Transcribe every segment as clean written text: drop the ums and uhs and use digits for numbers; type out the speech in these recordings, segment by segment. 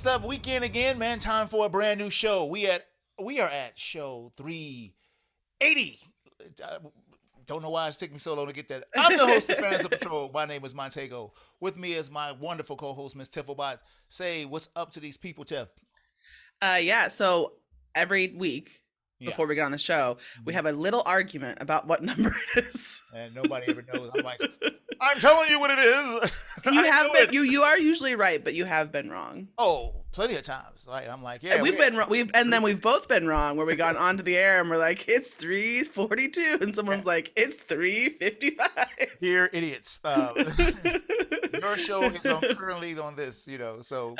It's the weekend again, man. Time for a brand new show. We are at show 380. I don't know why it's taking me so long to get that. I'm the host of Fans of Patrol. My name is Montego. With me is my wonderful co-host, Miss Tifflebot. Say what's up to these people, Tiff. So every week Yeah. before we get on the show, we have a little argument about what number it is. And nobody ever knows. I'm like, I'm telling you what it is. You have been, you are usually right, but you have been wrong. Oh, plenty of times. Right? I'm like, yeah. And we've been wrong. We've both been wrong where we got onto the air and we're like, it's 3:42, and someone's like, it's 3:55. Dear idiots. Your show is currently on this, so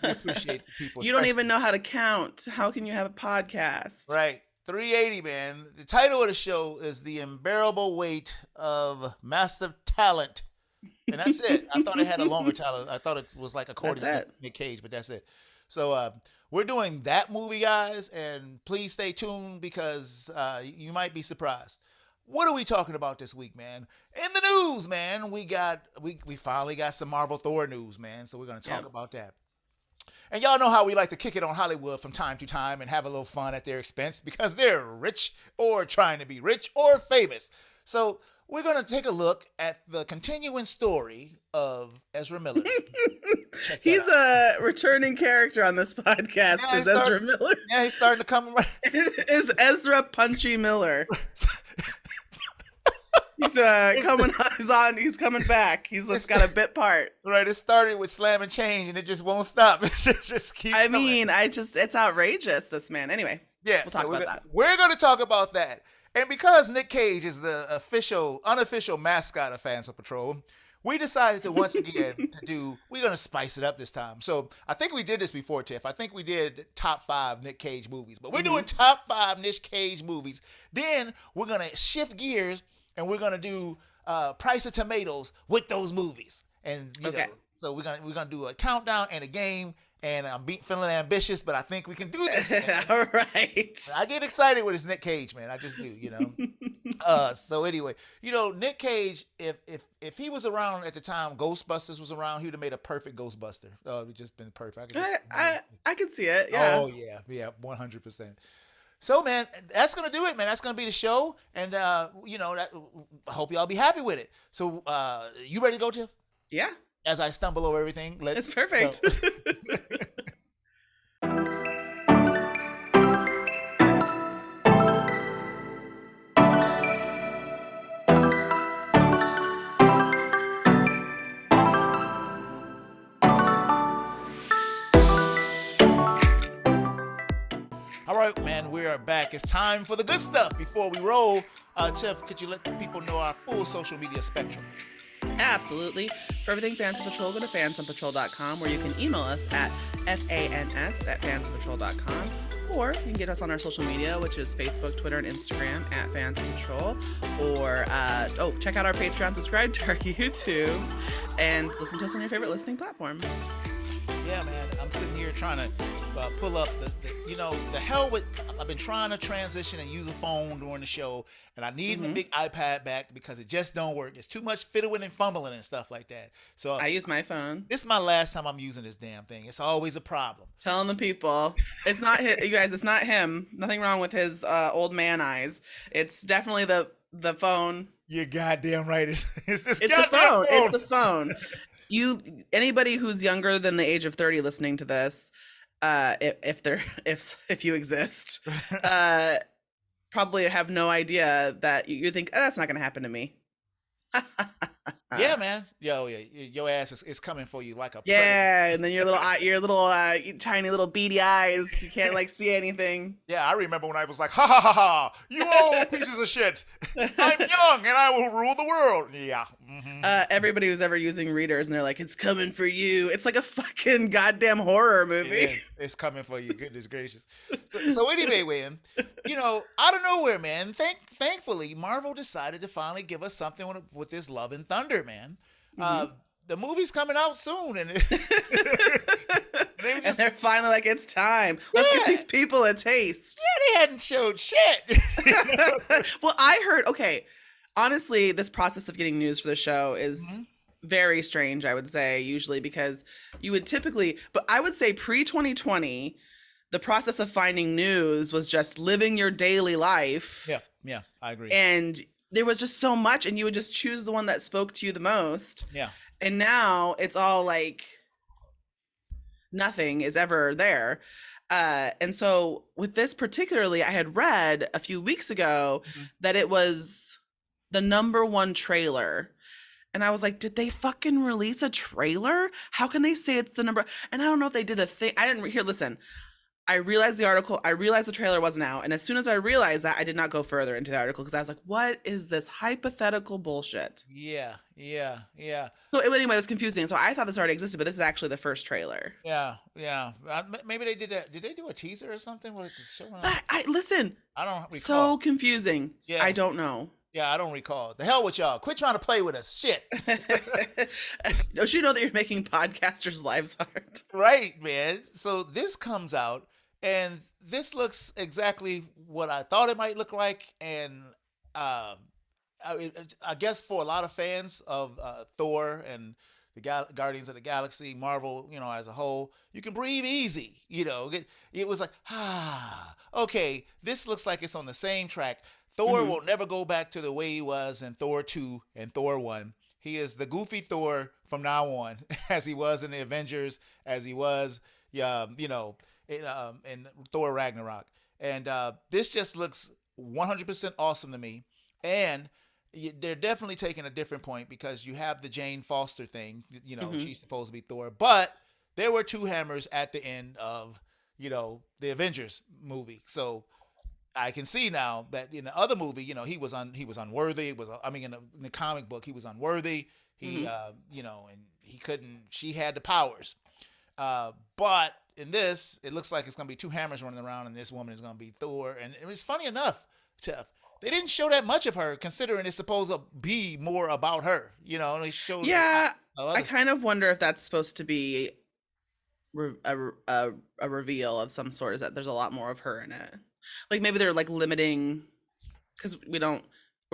we appreciate people. You don't even know how to count. How can you have a podcast? Right. 380, man. The title of the show is The Unbearable Weight of Massive Talent. And that's it. I thought it had a longer title. I thought it was like according to Nick Cage, but that's it. So we're doing that movie, guys, and please stay tuned because you might be surprised. What are we talking about this week, man? In the news, man, we finally got some Marvel Thor news, man. So we're going to talk about that. And y'all know how we like to kick it on Hollywood from time to time and have a little fun at their expense because they're rich or trying to be rich or famous. So we're going to take a look at the continuing story of Ezra Miller. He's a returning character on this podcast. Yeah, is Ezra Miller? Yeah, he's starting to come around. Is Ezra Punchy Miller? He's he's coming back. He's just got a bit part. Right, it started with Slam and Change and it just won't stop. It just keeps going. It's outrageous, this man. Anyway, yeah, we'll talk about that. We're going to talk about that. And because Nick Cage is the unofficial mascot of Fans of Patrol, we decided to once again we're going to spice it up this time. So I think we did this before, Tiff. I think we did top 5 Nick Cage movies, but we're doing top 5 Nick Cage movies. Then we're going to shift gears and we're going to do Price of Tomatoes with those movies. And so we're gonna do a countdown and a game. And I'm feeling ambitious, but I think we can do this. All right. I get excited with his Nick Cage, man. I just do, So anyway, Nick Cage, if he was around at the time Ghostbusters was around, he would have made a perfect Ghostbuster. Oh, it would just been perfect. I can see it. Yeah. Oh yeah, 100%. So man, that's gonna do it, man. That's gonna be the show, and I hope y'all be happy with it. So, you ready to go, Tiff? Yeah. As I stumble over everything, it's perfect. All right, man, we are back. It's time for the good stuff. Before we roll, Tiff, could you let the people know our full social media spectrum? Absolutely. For everything Fans of Patrol, go to fansonpatrol.com, where you can email us at fans@fansonpatrol.com, or you can get us on our social media, which is Facebook, Twitter, and Instagram at Fans of Patrol, or check out our Patreon, subscribe to our YouTube, and listen to us on your favorite listening platform. Yeah, man, I'm sitting here trying to pull up the hell with. I've been trying to transition and use a phone during the show, and I need my big iPad back because it just don't work. It's too much fiddling and fumbling and stuff like that. So I use my phone. This is my last time I'm using this damn thing. It's always a problem. Telling the people, it's not you guys. It's not him. Nothing wrong with his old man eyes. It's definitely the phone. You're goddamn right. It's the phone. It's the phone. Anybody who's younger than the age of 30 listening to this, if you exist, probably have no idea that you think that's not going to happen to me. Yeah, man. Your ass is coming for you like a predator. And then your little tiny little beady eyes. You can't see anything. Yeah, I remember when I was like, ha ha ha ha, you all pieces of shit. I'm young and I will rule the world. Yeah. Mm-hmm. Everybody who's ever using readers and they're like, it's coming for you. It's like a fucking goddamn horror movie. It's coming for you. Goodness gracious. So anyway, man, out of nowhere, man, thankfully, Marvel decided to finally give us something with this Love and Thunder, man. The movie's coming out soon, and they're finally like, it's time. Let's give these people a taste. Yeah, they hadn't showed shit. Well, I heard, honestly, this process of getting news for the show is very strange, I would say, usually, because you would typically, but I would say pre 2020, the process of finding news was just living your daily life. Yeah, yeah, I agree. And there was just so much, and you would just choose the one that spoke to you the most. Yeah. And now it's all like nothing is ever there. And so with this particularly, I had read a few weeks ago that it was the #1 trailer. And I was like, did they fucking release a trailer? How can they say it's the number? And I don't know if they did a thing. I didn't hear, listen, I realized the article, I realized the trailer wasn't out. And as soon as I realized that, I did not go further into the article because I was like, what is this hypothetical bullshit? Yeah, yeah, yeah. So anyway, it was confusing. So I thought this already existed, but this is actually the first trailer. Yeah, yeah. Maybe they did that. Did they do a teaser or something? With the show Listen. I don't recall. So confusing. Yeah. I don't know. Yeah, I don't recall. The hell with y'all. Quit trying to play with us. Shit. Don't you know that you're making podcasters' lives hard? Right, man. So this comes out, and this looks exactly what I thought it might look like. And I guess for a lot of fans of Thor and the Guardians of the Galaxy, Marvel, as a whole, you can breathe easy. It was like, okay, this looks like it's on the same track. Thor will never go back to the way he was in Thor 2 and Thor 1. He is the goofy Thor from now on, as he was in the Avengers, as he was, in Thor Ragnarok. And this just looks 100% awesome to me. And they're definitely taking a different point because you have the Jane Foster thing. She's supposed to be Thor. But there were two hammers at the end of, the Avengers movie. So I can see now that in the other movie, he was unworthy. In the comic book, he was unworthy. He, and he couldn't. She had the powers, but in this, it looks like it's going to be two hammers running around, and this woman is going to be Thor. And it was funny enough, Jeff. They didn't show that much of her, considering it's supposed to be more about her. They showed. Yeah, I kind of wonder if that's supposed to be a reveal of some sort. Is that there's a lot more of her in it? Like maybe they're like limiting because we're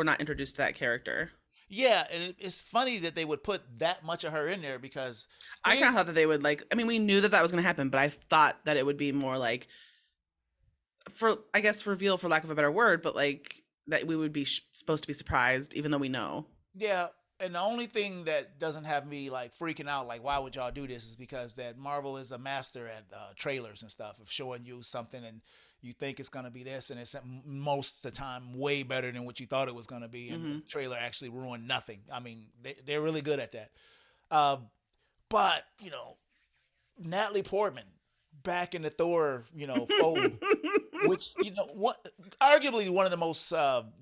not introduced to that character. Yeah, and it's funny that they would put that much of her in there because I kind of thought that they would we knew that was going to happen, but I thought that it would be more like reveal for lack of a better word, but like that we would be supposed to be surprised even though we know. Yeah, and the only thing that doesn't have me like freaking out, like why would y'all do this, is because that Marvel is a master at trailers and stuff of showing you something and you think it's going to be this, and it's most of the time way better than what you thought it was going to be, and the trailer actually ruined nothing. I mean, they're really good at that. But, Natalie Portman back in the Thor, fold, which, arguably one of the most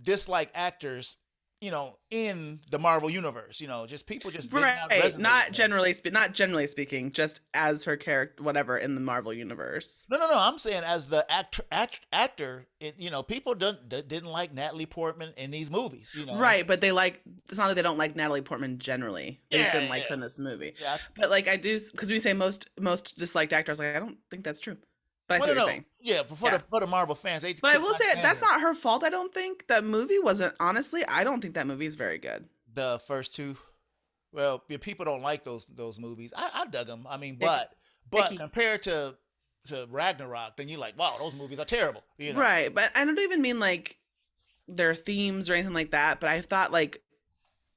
disliked actors, in the Marvel universe, just people just right. Not generally speaking, just as her character, whatever, in the Marvel universe. No. I'm saying as the actor, people didn't like Natalie Portman in these movies, Right, but it's not that they don't like Natalie Portman generally. They just didn't like her in this movie. Yeah. But I do, because we say most disliked actors, I don't think that's true. But I see what you're saying. Yeah, for the Marvel fans. But I will say that's not her fault, I don't think. That movie wasn't, honestly, I don't think that movie is very good. The first two? Well, people don't like those movies. I dug them. I mean, but compared to Ragnarok, then you're like, wow, those movies are terrible. Right, but I don't even mean their themes or anything like that, but I thought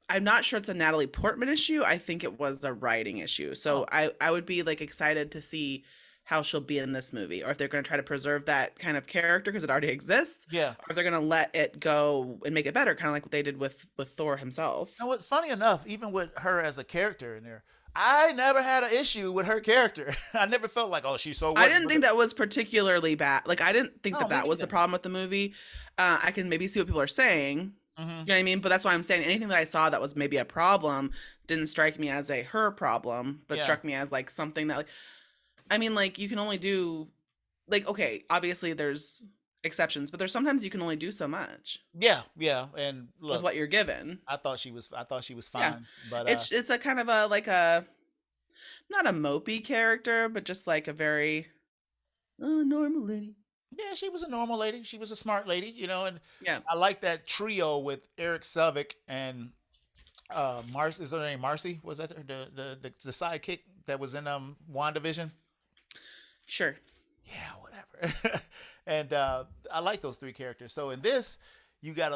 I'm not sure it's a Natalie Portman issue. I think it was a writing issue. So I would be excited to see how she'll be in this movie, or if they're going to try to preserve that kind of character because it already exists, or if they're going to let it go and make it better, kind of like what they did with Thor himself. And what's funny enough, even with her as a character in there, I never had an issue with her character. I never felt like, oh, she's so. I didn't think that was particularly bad. I didn't think that was the problem with the movie. I can maybe see what people are saying. You know what I mean? But that's why I'm saying anything that I saw that was maybe a problem didn't strike me as her problem, but struck me as something that you can only do okay, obviously there's exceptions, but there's sometimes you can only do so much. Yeah, and look, with what you're given. I thought she was fine, but it's a kind of a not a mopey character, but just a very normal lady. Yeah, she was a normal lady. She was a smart lady, and yeah, I like that trio with Eric Selvig and Is her name Marcy? Was that the sidekick that was in WandaVision? Sure. Yeah, whatever. And I like those three characters. So in this, you got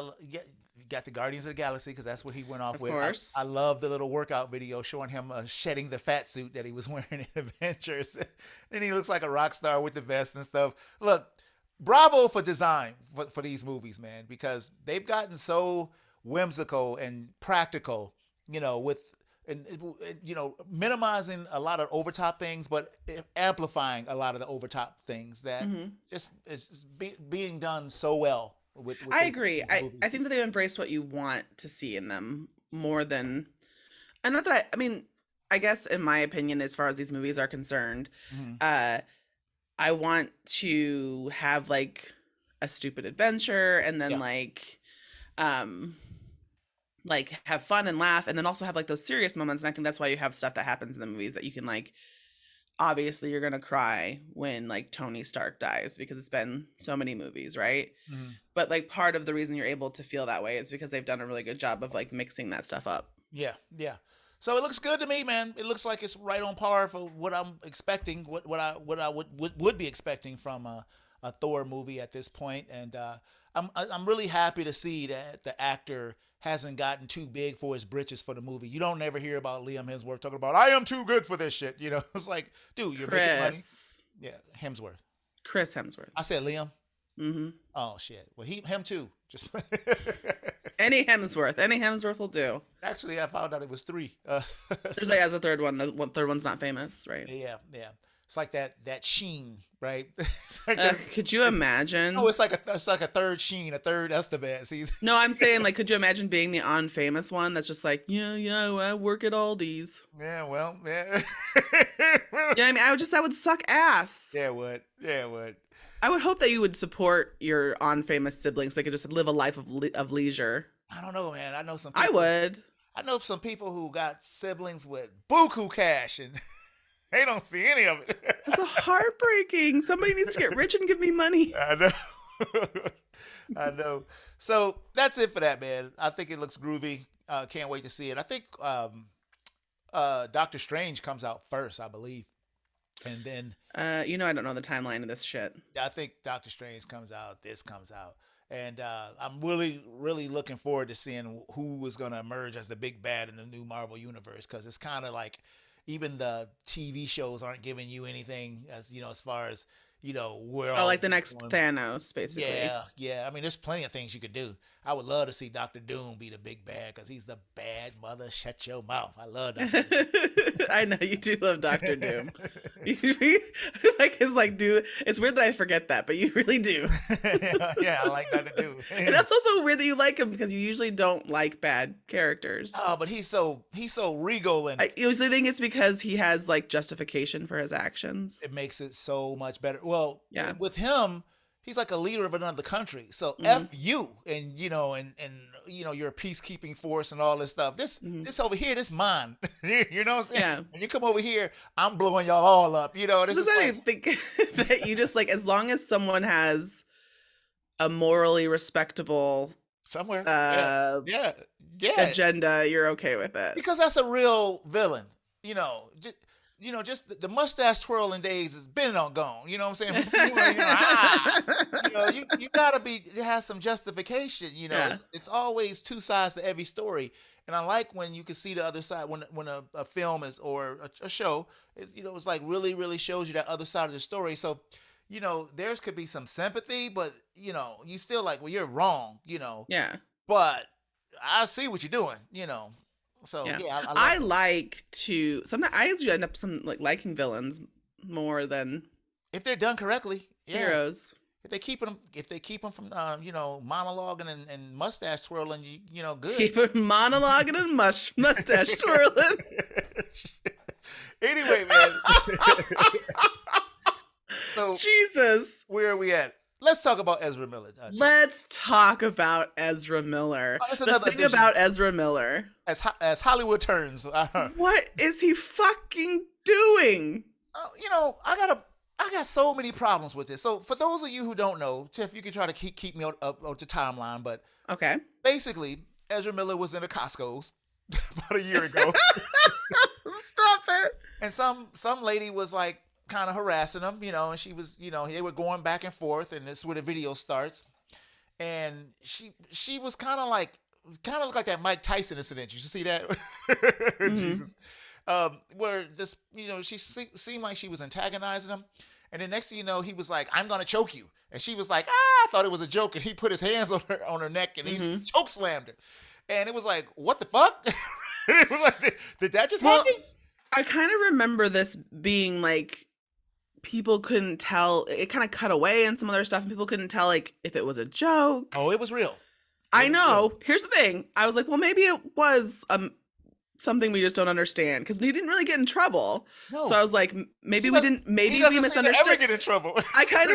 the Guardians of the Galaxy because that's what he went off Of with. course. I love the little workout video showing him shedding the fat suit that he was wearing in Avengers. And he looks like a rock star with the vest and stuff. Look, bravo for design for these movies, man, because they've gotten so whimsical and practical, with and minimizing a lot of overtop things, but amplifying a lot of the overtop things that just is being done so well. I agree. I think that they embrace what you want to see in them more than, and not that I mean, I guess in my opinion, as far as these movies are concerned, I want to have like a stupid adventure and then like have fun and laugh and then also have like those serious moments. And I think that's why you have stuff that happens in the movies that you can like, obviously you're going to cry when like Tony Stark dies because it's been so many movies. Right. But like part of the reason you're able to feel that way is because they've done a really good job of like mixing that stuff up. Yeah. Yeah. So it looks good to me, man. It looks like it's right on par for what I'm expecting, what I would be expecting from a Thor movie at this point. And I'm really happy to see that the actor hasn't gotten too big for his britches for the movie. You don't ever hear about Liam Hemsworth talking about I am too good for this shit. It's like, dude, you're making money. Yeah, Hemsworth. Chris Hemsworth. I said Liam. Oh shit. Well, him too. Just any Hemsworth will do. Actually, I found out it was 3. There's like as a third one. The third one's not famous, right? Yeah. It's like that Sheen, right? Could you imagine? Oh, it's like a third Sheen, a third Estevez. No, I'm saying like, could you imagine being the unfamous one that's just like, yeah, I work at Aldi's. Yeah, well, yeah. Yeah, I mean, that would suck ass. Yeah, it would. I would hope that you would support your unfamous siblings so they could just live a life of leisure. I don't know, man. I know some people. I would. I know some people who got siblings with buku cash and they don't see any of it. That's heartbreaking. Somebody needs to get rich and give me money. I know. I know. So that's it for that, man. I think it looks groovy. Can't wait to see it. I think Doctor Strange comes out first, I believe. And then I don't know the timeline of this shit. I think Doctor Strange comes out, this comes out. And I'm really, really looking forward to seeing who is going to emerge as the big bad in the new Marvel universe, because it's kind of like even the TV shows aren't giving you anything as far as where like the next Thanos, basically. Yeah. I mean, there's plenty of things you could do. I would love to see Doctor Doom be the big bad because he's the bad mother. Shut your mouth. I love that. I know you do love Doctor Doom. Dude, it's weird that I forget that, but you really do. Yeah, I like Doctor Doom. And that's also weird that you like him because you usually don't like bad characters. Oh, but he's so regal, and I usually think it's because he has like justification for his actions. It makes it so much better. Well, yeah. With him, he's like a leader of another country. So F you, and you're a peacekeeping force and all this stuff. This over here, this mine. You know what I'm saying? Yeah. When you come over here, I'm blowing y'all all up. This is I think that you just like, as long as someone has a morally respectable somewhere agenda, you're okay with it. Because that's a real villain. Just the mustache twirling days has been gone. You know what I'm saying? You gotta have some justification. It's always two sides to every story, and I like when you can see the other side when a film is or a show is it's like really really shows you that other side of the story. So theirs could be some sympathy, but you still like, well, you're wrong. Yeah. But I see what you're doing. So yeah, I like to sometimes I usually end up liking villains more than if they're done correctly. Heroes. If they keep them from monologuing and mustache twirling, good. Keep them monologuing and mustache twirling. Anyway, man. So Jesus, where are we at? Let's talk about Ezra Miller. Let's talk about Ezra Miller. The thing about Ezra Miller. As Hollywood turns. What is he fucking doing? I got so many problems with this. So for those of you who don't know, Tiff, you can try to keep me up the timeline, but okay. Basically, Ezra Miller was in a Costco's about a year ago. Stop it. And some lady was like kind of harassing him, and she was, they were going back and forth, and this is where the video starts. And she was kind of like that Mike Tyson incident. You should see that. Jesus. Where this, she seemed like she was antagonizing him, and then next thing you know, he was like, "I'm gonna choke you," and she was like, "Ah," I thought it was a joke, and he put his hands on her neck, and he choke slammed her, and it was like, "What the fuck?" It was like, did that just happen? I kind of remember this being like, people couldn't tell. It kind of cut away and some other stuff, and people couldn't tell like if it was a joke. Oh, it was real. I know. Here's the thing. I was like, well, maybe it was something we just don't understand, because he didn't really get in trouble. No. So I was like, maybe we didn't. Maybe we misunderstood. Ever get in trouble? I kind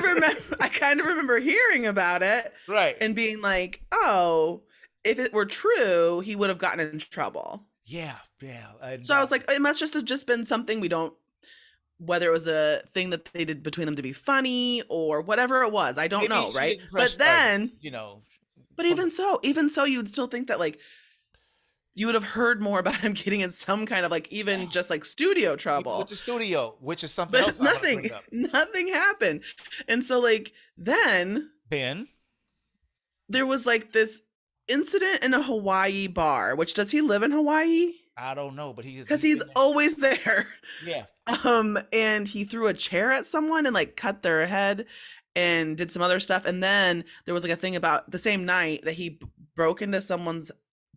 of remember hearing about it, right, and being like, oh, if it were true, he would have gotten in trouble. Yeah. So I was like, it must have just been something we don't. Whether it was a thing that they did between them to be funny or whatever it was, I don't know, right? But then, But even so, you would still think that like you would have heard more about him getting in some kind of like even just like studio trouble with the studio, which is something else. Nothing happened, and so like then there was like this incident in a Hawaii bar. Which, does he live in Hawaii? I don't know, but he's always there. Yeah. And he threw a chair at someone and like cut their head and did some other stuff. And then there was like a thing about the same night that he broke into someone's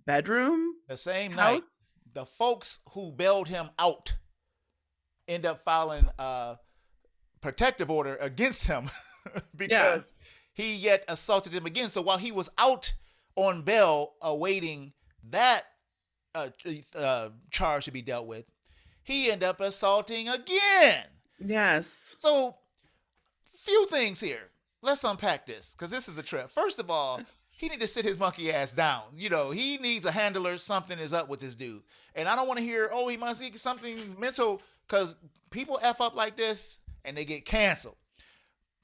bedroom. The same night, the folks who bailed him out end up filing a protective order against him because he yet assaulted them again. So while he was out on bail awaiting that charge to be dealt with, he ended up assaulting again. Yes. So, few things here. Let's unpack this, because this is a trip. First of all, he need to sit his monkey ass down. He needs a handler. Something is up with this dude. And I don't want to hear, oh, he must be something mental, because people F up like this and they get canceled.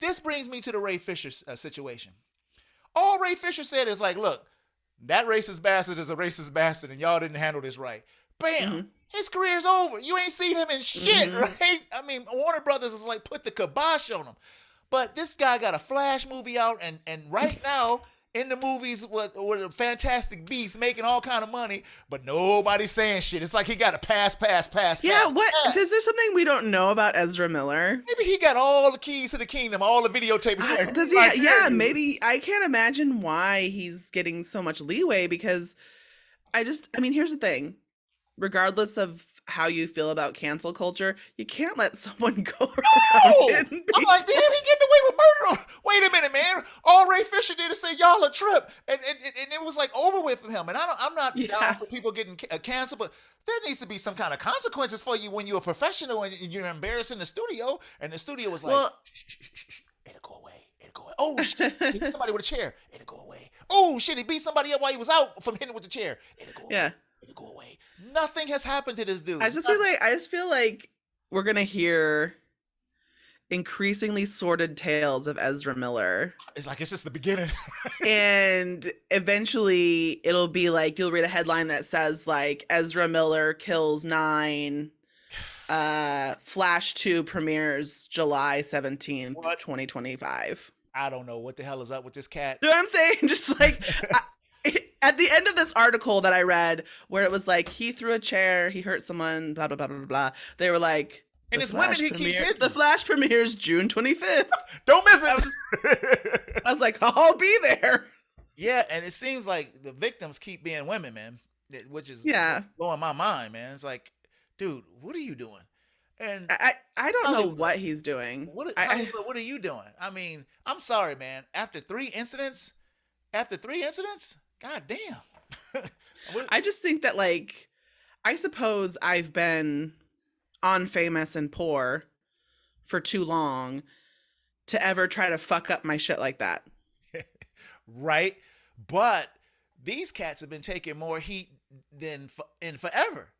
This brings me to the Ray Fisher situation. All Ray Fisher said is like, look, that racist bastard is a racist bastard, and y'all didn't handle this right. Bam! His career's over. You ain't seen him in shit, right? I mean, Warner Brothers is like put the kibosh on him. But this guy got a Flash movie out, and right now in the movies with a Fantastic Beasts making all kind of money, but nobody's saying shit. It's like he got a pass. Yeah, what? Is there something we don't know about Ezra Miller? Maybe he got all the keys to the kingdom, all the videotapes. Does he? Yeah, maybe. I can't imagine why he's getting so much leeway, because I mean, here's the thing. Regardless of how you feel about cancel culture, you can't let someone go around. I'm like, damn, he getting away with murder. Wait a minute, man. All Ray Fisher did is say y'all a trip, and it was like over with for him. And I'm not down for people getting canceled, but there needs to be some kind of consequences for you when you're a professional and you're embarrassing the studio. And the studio was like, shh, it'll go away. Oh shit, he beat somebody with a chair. It'll go away. Oh shit, he beat somebody up while he was out from hitting with the chair. It'll go away. It'll go away. Nothing has happened to this dude. I just feel like we're gonna hear increasingly sordid tales of Ezra Miller. It's like it's just the beginning. And eventually it'll be like you'll read a headline that says like Ezra Miller kills 9. Flash 2 premieres July 17th, 2025. I don't know what the hell is up with this cat. You know what I'm saying? Just like at the end of this article that I read, where it was like he threw a chair, he hurt someone, blah blah blah blah blah. They were like, and it's women he keeps hitting. The Flash premieres June 25th. Don't miss it. I was like, I'll be there. Yeah, and it seems like the victims keep being women, man, which is blowing my mind, man. It's like, dude, what are you doing? And I don't know what he's doing. What are you doing? I mean, I'm sorry, man. After three incidents, god damn. I just think that, like, I suppose I've been on Famous and Poor for too long to ever try to fuck up my shit like that. Right? But these cats have been taking more heat than in forever.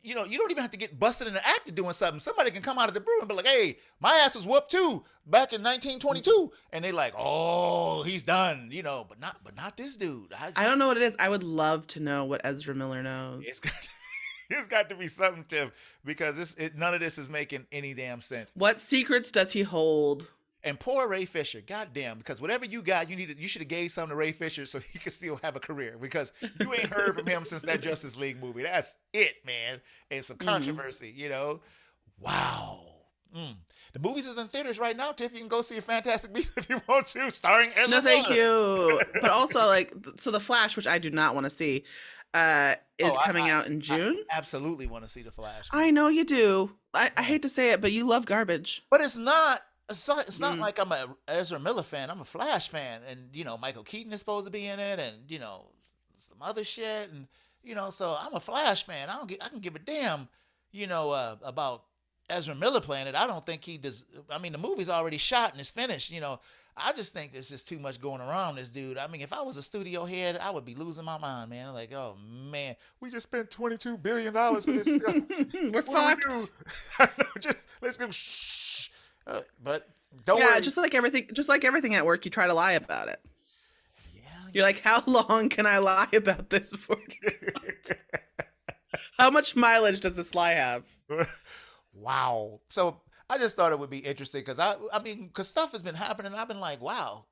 you know, you don't even have to get busted in the act of doing something. Somebody can come out of the brew and be like, hey, my ass was whooped too back in 1922. And they like, oh, he's done, you know, but not this dude. I don't know what it is. I would love to know what Ezra Miller knows. It's got to be something, Tiff, because none of this is making any damn sense. What secrets does he hold? And poor Ray Fisher, goddamn, because whatever you got, you should have gave something to Ray Fisher so he could still have a career. Because you ain't heard from him since that Justice League movie. That's it, man. And some controversy, you know. Wow. The movies is in theaters right now, Tiff. You can go see a Fantastic Beasts if you want to, starring Ezra Miller. No, thank you. But also, like, so The Flash, which I do not want to see, is coming out in June. I absolutely want to see The Flash. I know you do. I hate to say it, but you love garbage. But it's not. It's not like I'm a Ezra Miller fan. I'm a Flash fan, and you know Michael Keaton is supposed to be in it, and you know some other shit, and you know so I'm a Flash fan. I can give a damn, you know, about Ezra Miller playing it. I don't think he does. I mean, the movie's already shot and it's finished. You know, I just think there's just too much going around this dude. I mean, if I was a studio head, I would be losing my mind, man. Like, oh man, we just spent $22 billion for this. We're fucked. Let's go. But don't worry. Just like everything at work, you try to lie about it. Yeah. You're like, how long can I lie about this before how much mileage does this lie have? Wow. So I just thought it would be interesting because because stuff has been happening. I've been like, wow.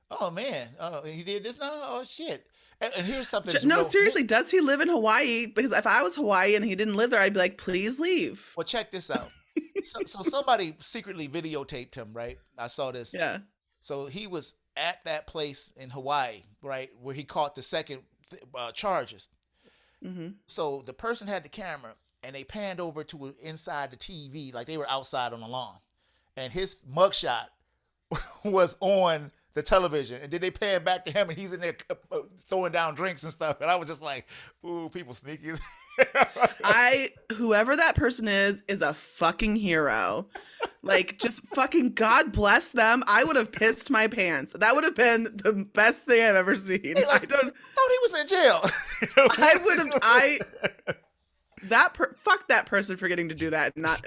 Oh man. Oh, he did this now. Oh shit. And here's something. No, seriously, does he live in Hawaii? Because if I was Hawaii and he didn't live there, I'd be like, please leave. Well, check this out. So somebody secretly videotaped him, right? I saw this. Yeah. So he was at that place in Hawaii, right, where he caught the second charges. Mm-hmm. So the person had the camera, and they panned over to inside the TV, like they were outside on the lawn, and his mugshot was on the television, and then they pan back to him, and he's in there throwing down drinks and stuff, and I was just like, ooh, people sneaky. Whoever that person is a fucking hero. Like, just fucking God bless them. I would have pissed my pants. That would have been the best thing I've ever seen. Hey, like, I thought he was in jail. I would have. Fuck that person for getting to do that. Not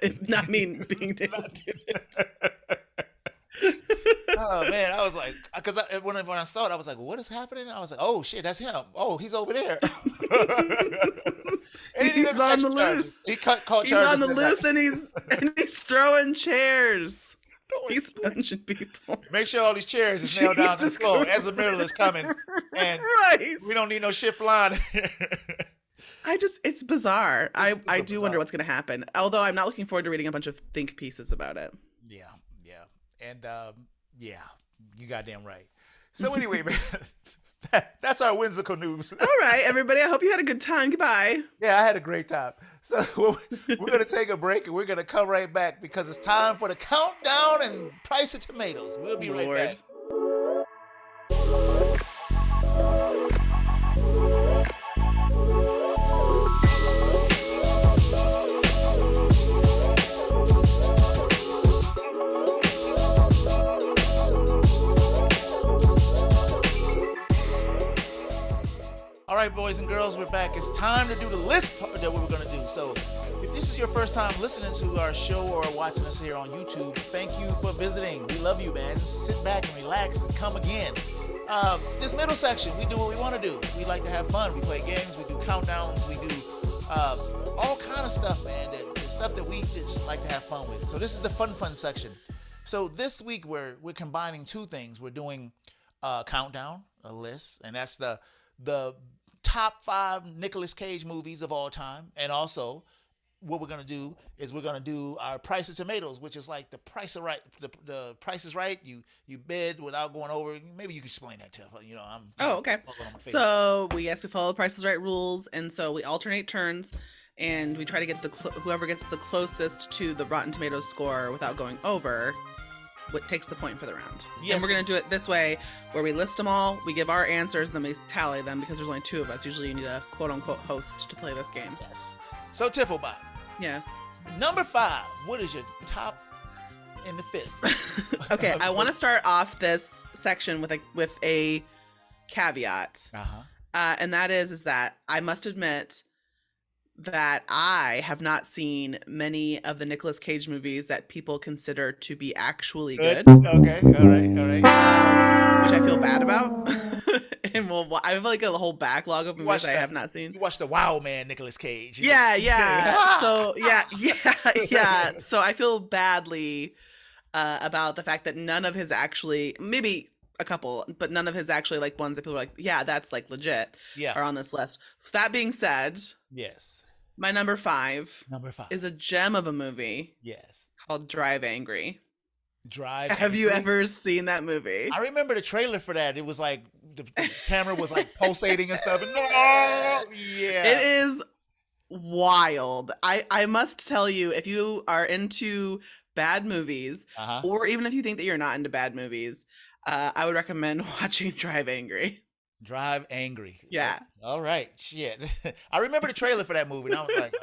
me being able to do it. Oh man, I was like, because when I saw it, I was like, what is happening? I was like, oh shit, that's him. Oh, he's over there. He's on the loose. He caught He's on the loose, and he's throwing chairs. He's punching people. Make sure all these chairs is nailed down to the floor. Ezra Miller is coming, and we don't need no shit flying. It's bizarre. I do wonder what's going to happen. Although I'm not looking forward to reading a bunch of think pieces about it. Yeah. And yeah, you goddamn right. So anyway, man, that's our whimsical news. All right, everybody. I hope you had a good time. Goodbye. Yeah, I had a great time. So we're going to take a break, and we're going to come right back because it's time for the countdown and price of tomatoes. We'll be right back. All right, boys and girls, we're back. It's time to do the list part that we're going to do. So if this is your first time listening to our show or watching us here on YouTube, thank you for visiting. We love you, man. Just sit back and relax and come again. This middle section, we do what we want to do. We like to have fun. We play games. We do countdowns. We do all kind of stuff, man. The stuff that we just like to have fun with. So this is the fun section. So this week, we're combining two things. We're doing a countdown, a list, and that's the top 5 Nicolas Cage movies of all time. And also, what we're going to do is we're going to do our price of tomatoes, which is like the price of right. The price is right. You bid without going over. Maybe you can explain that, Tiff. You know, okay. So we follow the Price is Right rules, and so we alternate turns, and we try to get whoever gets the closest to the Rotten Tomatoes score without going over what takes the point for the round. Yes. And we're going to do it this way, where we list them all, we give our answers, and then we tally them, because there's only 2 of us. Usually you need a quote-unquote host to play this game. Yes. So, Tifflebot. Yes. Number 5. What is your top in the 5th? Okay, I want to start off this section with a caveat. Uh-huh. And that is that I must admit that I have not seen many of the Nicolas Cage movies that people consider to be actually good. Okay, all right. Which I feel bad about. And I have like a whole backlog of movies I have not seen. You watched the Wow Man, Nicolas Cage. Yeah. So yeah. So I feel badly about the fact that none of his actually, maybe a couple, but none of his actually like ones that people are like, yeah, that's like legit, are on this list. So that being said, yes, my number five is a gem of a movie. Yes, called Drive Angry. Have Angry? You ever seen that movie? I remember the trailer for that. It was like the camera was like pulsating and stuff. And, yeah, it is wild. I must tell you, if you are into bad movies, or even if you think that you're not into bad movies, I would recommend watching Drive Angry. Drive Angry. Yeah. All right. Shit. I remember the trailer for that movie, and I was like,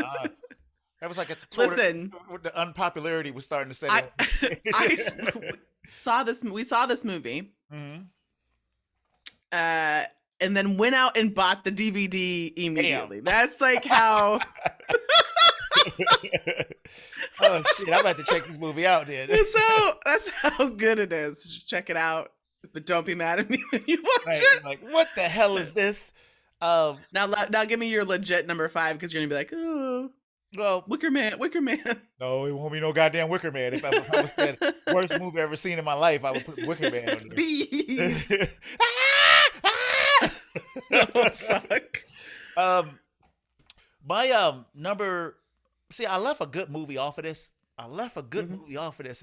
that was like a listen. The unpopularity was starting to set in. We saw this movie. Mm-hmm. And then went out and bought the DVD immediately. Damn. That's like how. Oh shit! I'm about to check this movie out then. That's how good it is. Just check it out, but don't be mad at me when you watch it. Like, what the hell is this? Now give me your legit number 5, because you're gonna be like, oh, well, Wicker Man. No, it won't be no goddamn Wicker Man. If I was said worst movie I've ever seen in my life, I would put Wicker Man on there. Bees. Oh fuck. My number. See, I left a good movie off of this. And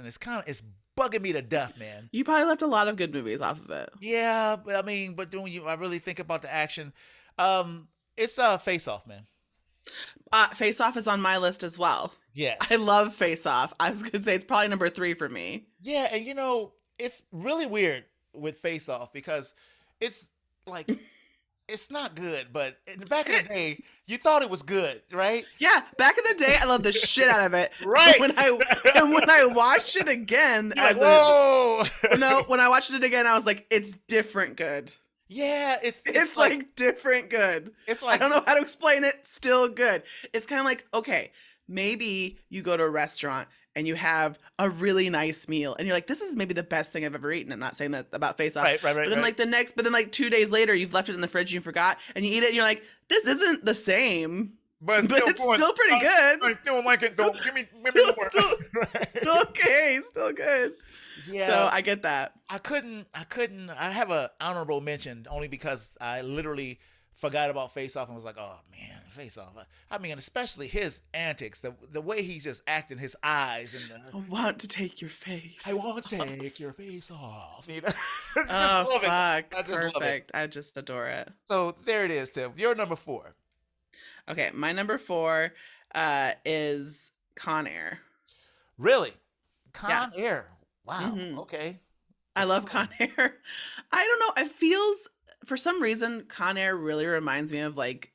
it's bugging me to death, man. You probably left a lot of good movies off of it. Yeah, but I mean, I really think about the action. It's Face Off, man. Face Off is on my list as well. Yes, I love Face Off. I was gonna say it's probably number 3 for me. Yeah, and it's really weird with Face Off because it's like. It's not good, but in the back of the day, you thought it was good, right? Yeah, back in the day, I loved the shit out of it. Right. When I watched it again, when I watched it again, I was like, it's different good. Yeah, it's like different good. It's like, I don't know how to explain it. Still good. It's kind of like, okay, maybe you go to a restaurant and you have a really nice meal, and you're like, this is maybe the best thing I've ever eaten. I'm not saying that about Face Off. Right. But then like 2 days later, you've left it in the fridge and you forgot, and you eat it, and you're like, this isn't the same. But it's still pretty good. I still like it. Don't give me more. Still okay. Still good. Yeah. So I get that. I have an honorable mention only because I literally forgot about Face Off and was like, oh man, Face Off. I mean, especially his antics, the way he's just acting, his eyes, and I want to take your face. I want to take your face off. Oh fuck! Perfect. I just adore it. So there it is, Tim. Your number 4. Okay, my number 4 is Con Air. Really? Con Air. Wow. Mm-hmm. Okay. I love Con Air. I don't know. It feels, for some reason, Con Air really reminds me of like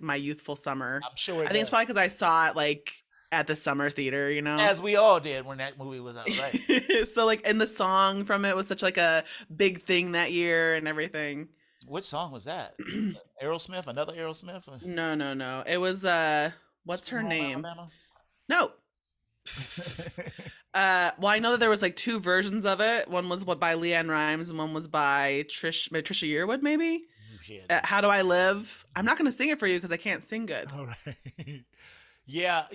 my youthful summer. I'm sure. I think it's probably because I saw it like at the summer theater, as we all did when that movie was out, right? So like, and the song from it was such like a big thing that year and everything. Which song was that? Aerosmith? Another Aerosmith? No. It was what's her name? Alabama? No. Well, I know that there was like 2 versions of it. One was by LeAnn Rimes, and one was by Trisha Yearwood, maybe. How Do I Live? I'm not gonna sing it for you because I can't sing good. All right. Yeah,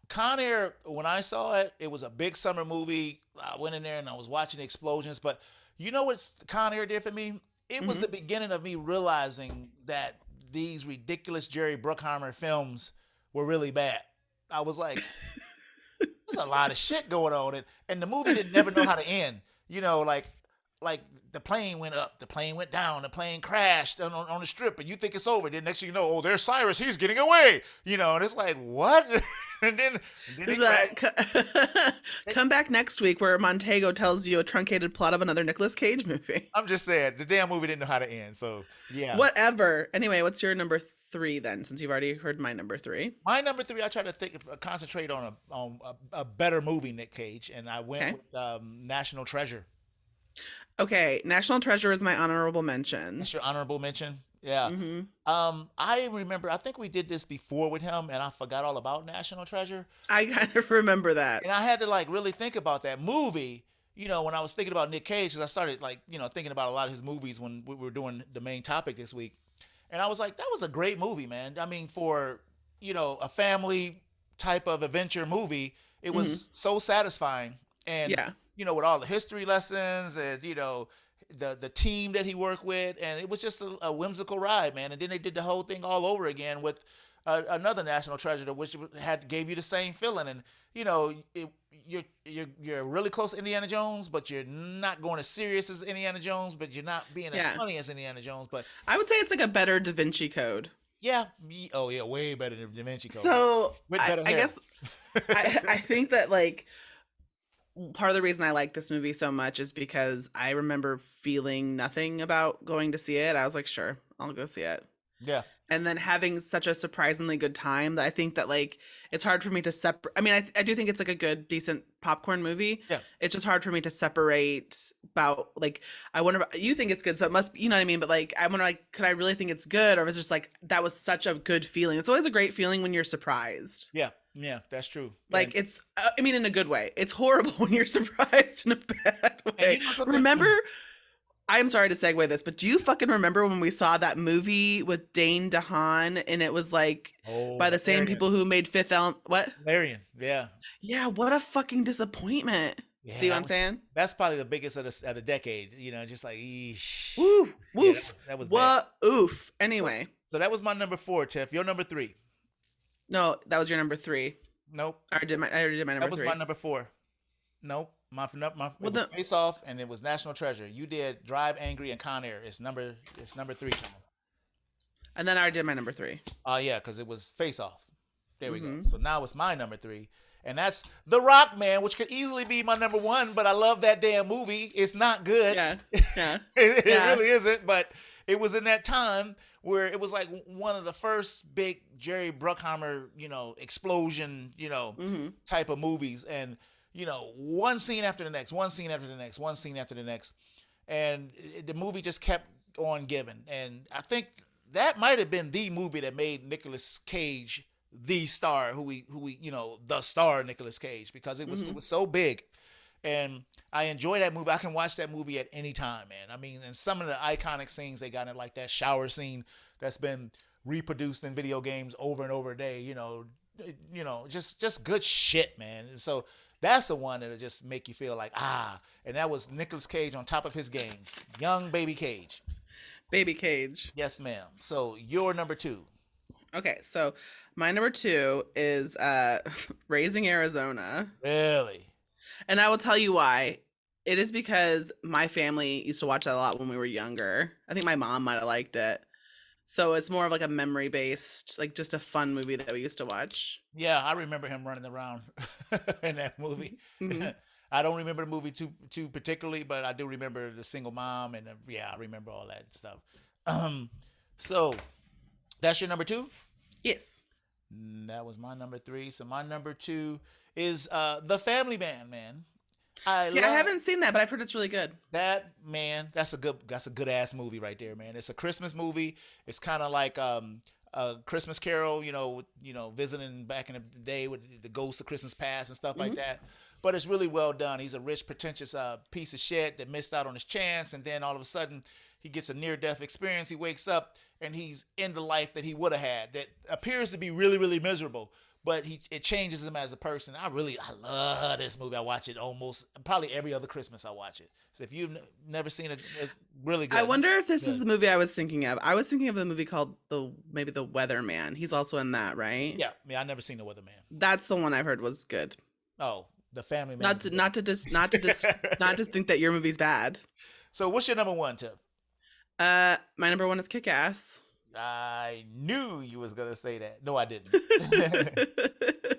Con Air, when I saw it, it was a big summer movie. I went in there and I was watching the explosions, but you know what Con Air did for me? It was the beginning of me realizing that these ridiculous Jerry Bruckheimer films were really bad. I was like, there's a lot of shit going on, and the movie didn't never know how to end. Like the plane went up, the plane went down, the plane crashed on the strip, and you think it's over. Then next thing you know, oh, there's Cyrus, he's getting away. And it's like, what? and then come back next week where Montego tells you a truncated plot of another Nicolas Cage movie. I'm just saying, the damn movie didn't know how to end. So yeah. Whatever. Anyway, what's your number 3 then? Since you've already heard my number 3. My number 3, I try to concentrate on a better movie, Nick Cage, and I went with National Treasure. Okay, National Treasure is my honorable mention. That's your honorable mention? Yeah. Mm-hmm. I remember. I think we did this before with him, and I forgot all about National Treasure. I kind of remember that. And I had to like really think about that movie. When I was thinking about Nick Cage, because I started like thinking about a lot of his movies when we were doing the main topic this week, and I was like, that was a great movie, man. I mean, for a family type of adventure movie, it Mm-hmm. was so satisfying, and Yeah. with all the history lessons and the team that he worked with, and it was just a whimsical ride, man. And then they did the whole thing all over again with another National Treasure, which gave you the same feeling. And you're really close to Indiana Jones, but you're not going as serious as Indiana Jones, but you're not being as Yeah. funny as Indiana Jones. But I would say it's like a better Da Vinci Code. yeah, oh yeah, way better than Da Vinci Code. So With better I hair. guess I think that like part of the reason I like this movie so much is because I remember feeling nothing about going to see it. I was like, sure, I'll go see it. Yeah. And then having such a surprisingly good time that I think that like it's hard for me to separate. I mean, I do think it's like a good, decent popcorn movie. Yeah. It's just hard for me to separate about like I wonder. You think it's good, so it must be. You know what I mean? But like I wonder, like, could I really think it's good, or was it just like that was such a good feeling? It's always a great feeling when you're surprised. Yeah. Yeah, that's true. Like it's, I mean, in a good way. It's horrible when you're surprised in a bad way. something? Remember? I'm sorry to segue this, but do you fucking remember when we saw that movie with Dane DeHaan and it was like by the same people who made Fifth Element? What? Valerian, yeah. Yeah, what a fucking disappointment. Yeah, See what I'm saying? That's probably the biggest of the decade. Just like, eesh. Woo, woof. That was what? Oof. Anyway. So that was my number 4, Tiff. Your number 3. No, that was your number 3. Nope. I already did my number 3. That was my number 4. Nope. My Well, the Face Off, and it was National Treasure. You did Drive, Angry, and Con Air. It's number 3. and then I already did my number 3. Yeah, because it was Face Off. There we go. Mhm. So now it's my number 3, and that's The Rock, man, which could easily be my number 1. But I love that damn movie. It's not good. Yeah. Yeah. it Yeah. really isn't. But it was in that time where it was like one of the first big Jerry Bruckheimer, explosion, Mhm. type of movies, and one scene after the next, one scene after the next, one scene after the next, and the movie just kept on giving. And I think that might have been the movie that made Nicolas Cage the star, who we the star Nicolas Cage, because it was so big. And I enjoy that movie. I can watch that movie at any time, man. I mean, and some of the iconic scenes they got in, like that shower scene that's been reproduced in video games over and over a day. Just good shit, man. And so that's the one that'll just make you feel like, and that was Nicolas Cage on top of his game. Young baby Cage. Baby Cage. Yes, ma'am. So your number 2. Okay, so my number 2 is Raising Arizona. Really? And I will tell you why. It is because my family used to watch that a lot when we were younger. I think my mom might have liked it. So it's more of like a memory based, like just a fun movie that we used to watch. Yeah, I remember him running around in that movie. Mhm. I don't remember the movie too particularly, but I do remember the single mom, and I remember all that stuff. So that's your number 2? Yes. That was my number 3. So my number 2 is The Family Man, man. I haven't seen that, but I've heard it's really good. That, man, that's a good ass movie right there, man. It's a Christmas movie. It's kind of like a Christmas Carol, visiting back in the day with the ghosts of Christmas past and stuff like that. But it's really well done. He's a rich, pretentious piece of shit that missed out on his chance, and then all of a sudden he gets a near-death experience. He wakes up and he's in the life that he would have had that appears to be really, really miserable. But it changes him as a person. I love this movie. I watch it probably every other Christmas I watch it. So if you've never seen it, it's really good. I wonder if this is the movie I was thinking of. I was thinking of the movie called maybe The Weatherman. He's also in that, right? Yeah, I never seen The Weatherman. That's the one I've heard was good. Oh, The Family Man. Not to think that your movie's bad. So what's your number 1, Tiff? My number 1 is Kick-Ass. I knew you was gonna say that. No, I didn't.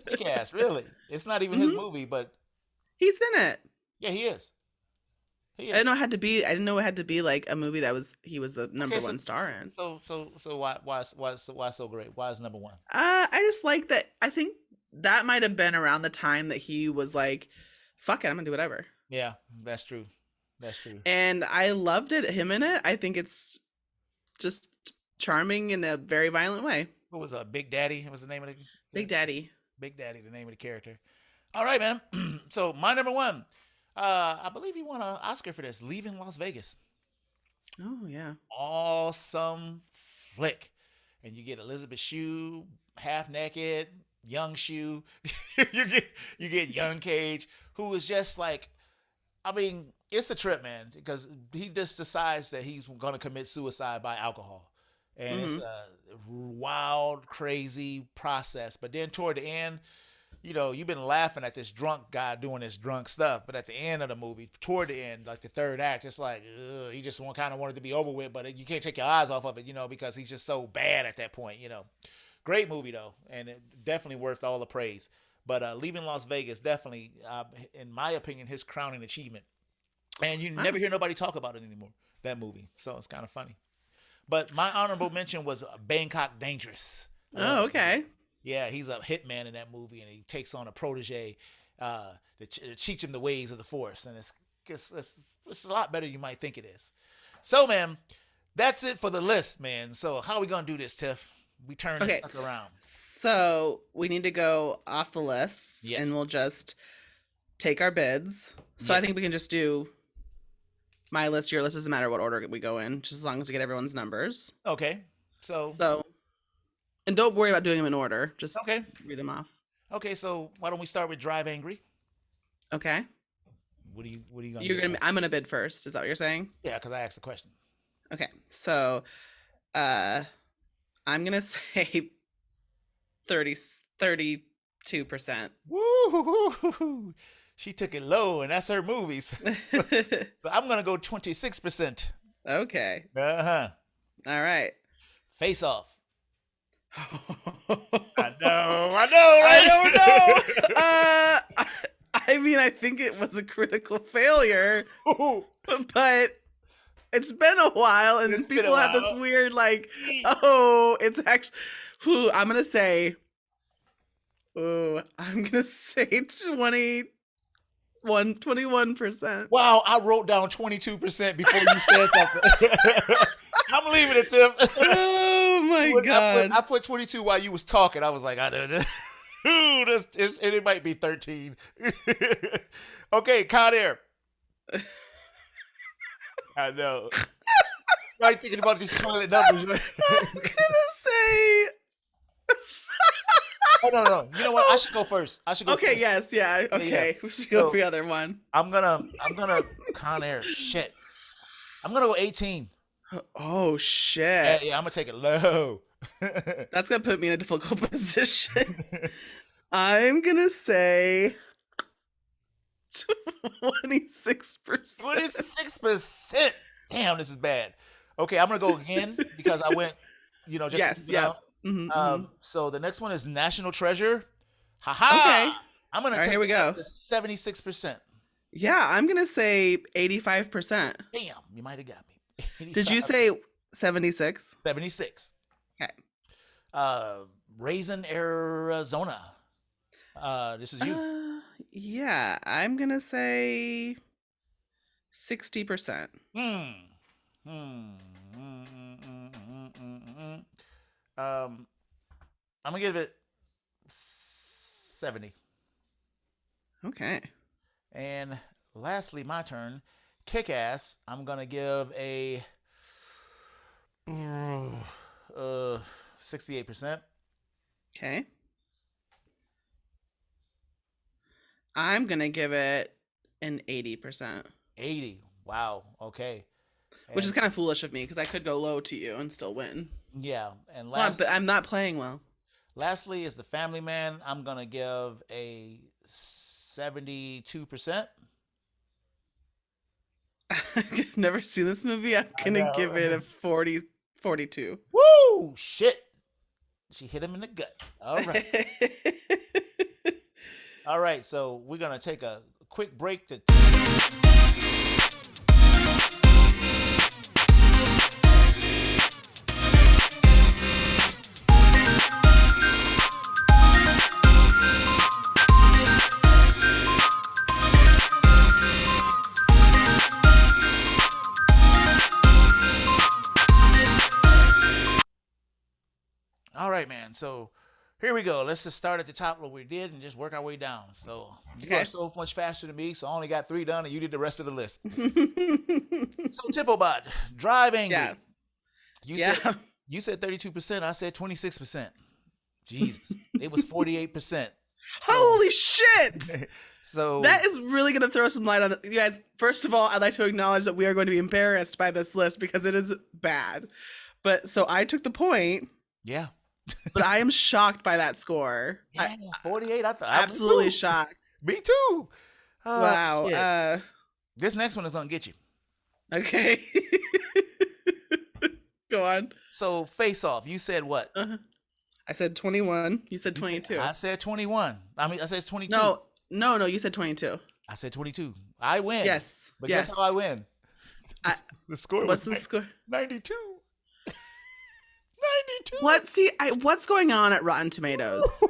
Kick-Ass, really? It's not even his movie, but he's in it. Yeah, he is. I didn't know it had to be. I didn't know it had to be like a movie that he was the number 1 star in. So why so great? Why is number 1? I just like that. I think that might have been around the time that he was like, "Fuck it, I'm gonna do whatever." Yeah, that's true. That's true. And I loved it. Him in it. I think it's just charming in a very violent way. What was Big Daddy? What was the name of the Big Daddy? Big Daddy, the name of the character. All right, man. So my number one, I believe he won an Oscar for this. Leaving Las Vegas. Oh yeah. Awesome flick, and you get Elizabeth Shue half naked, young Shue. you get young Cage, who is just like, I mean, it's a trip, man, because he just decides that he's going to commit suicide by alcohol. And it's a wild, crazy process. But then toward the end, you know, you've been laughing at this drunk guy doing this drunk stuff. But at the end of the movie, toward the end, like the third act, it's like, he just kind of wanted to be over with. But you can't take your eyes off of it, you know, because he's just so bad at that point, you know. Great movie, though. And definitely worth all the praise. But Leaving Las Vegas, definitely, in my opinion, his crowning achievement. And you never hear nobody talk about it anymore, that movie. So it's kind of funny. But my honorable mention was Bangkok Dangerous. Oh, okay. Yeah, he's a hitman in that movie, and he takes on a protege to teach him the ways of the Force. And it's a lot better than you might think it is. So, man, that's it for the list, man. So how are we going to do this, Tiff? We turn this stuff around. So we need to go off the list, and we'll just take our bids. So I think we can just do my list, your list. Doesn't matter what order we go in, just as long as we get everyone's numbers. Okay. So, and don't worry about doing them in order. Just read them off. Okay. So why don't we start with Drive Angry? Okay. What are you gonna? I'm gonna bid first. Is that what you're saying? Yeah, because I asked the question. Okay. So, I'm gonna say 32%. Woo! She took it low, and that's her movies. So I'm gonna go 26%. Okay. All right. Face Off. I don't know. I mean, I think it was a critical failure, but it's been a while, and people have this weird, like, it's actually. I'm gonna say 21%. Wow, I wrote down 22% before you said something. I'm leaving it, Tim. Oh my God. I put 22 while you was talking. I was like, it might be 13. Okay, Con Air. I know. Right, thinking about these toilet numbers. I'm gonna say. Oh, no. You know what? I should go first. Okay, first. Yes, yeah. Okay, yeah. We should go for the other one. I'm gonna Con Air. Shit. I'm gonna go 18. Oh shit. Yeah, I'm gonna take it low. That's gonna put me in a difficult position. I'm gonna say 26%. 26%. Damn, this is bad. Okay, I'm gonna go again because I went, just So the next one is National Treasure. Haha. Okay. I'm gonna take here we go. 76%. Yeah, I'm gonna say 85%. Damn, you might have got me. 85. Did you say 76? 76. Okay. Raisin, Arizona. This is you. Yeah, I'm gonna say 60%. I'm gonna give it 70. Okay. And lastly, my turn. Kick-Ass. I'm gonna give a 68%. Okay. I'm gonna give it an 80%. 80. Wow. Okay. Which is kind of foolish of me because I could go low to you and still win. Yeah. And but I'm not playing well. Lastly is The Family Man. I'm gonna give a 72%. I've never seen this movie. I'm gonna give it a 42. Woo! Shit. She hit him in the gut. All right. All right. So we're gonna take a quick break to. man. So here we go. Let's just start at the top what we did and just work our way down. So you are so much faster than me, so I only got 3 done and you did the rest of the list. So Tifobot, drive angry. Yeah. You said 32%, I said 26%. Jesus. It was 48%. Holy shit! So that is really going to throw some light on it. You guys, first of all, I'd like to acknowledge that we are going to be embarrassed by this list because it is bad. But so I took the point. Yeah. But I am shocked by that score. Yeah, 48. I thought absolutely shocked. Me too. Wow. This next one is gonna get you. Okay. Go on. So Face Off. You said what? I said 21. You said 22. I said 21. I said 22. No. You said 22. I said 22. I win. Yes. But guess how I win? The score. What's the score? 92. 92. What? See, what's going on at Rotten Tomatoes?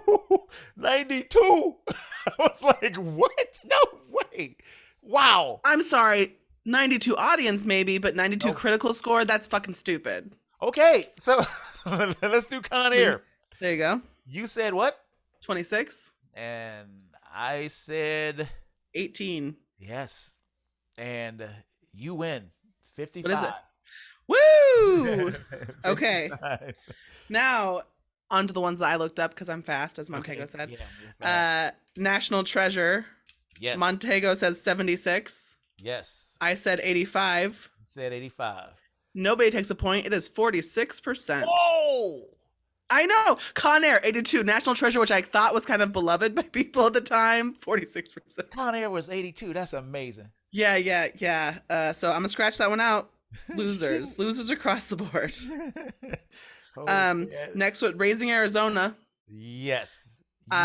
92. I was like, what? No way. Wow. I'm sorry. 92 audience maybe, but 92 critical score? That's fucking stupid. Okay, so let's do Con Air. There you go. You said what? 26. And I said 18. Yes. And you win. 55. What is it? Woo! Okay. Now, on to the ones that I looked up because I'm fast, as Montego said. Yeah, National Treasure. Yes. Montego says 76. Yes. I said 85. You said 85. Nobody takes a point. It is 46%. Oh! I know. Con Air, 82. National Treasure, which I thought was kind of beloved by people at the time, 46%. Con Air was 82. That's amazing. Yeah. So I'm going to scratch that one out. Losers across the board. Next one, Raising Arizona. Yes.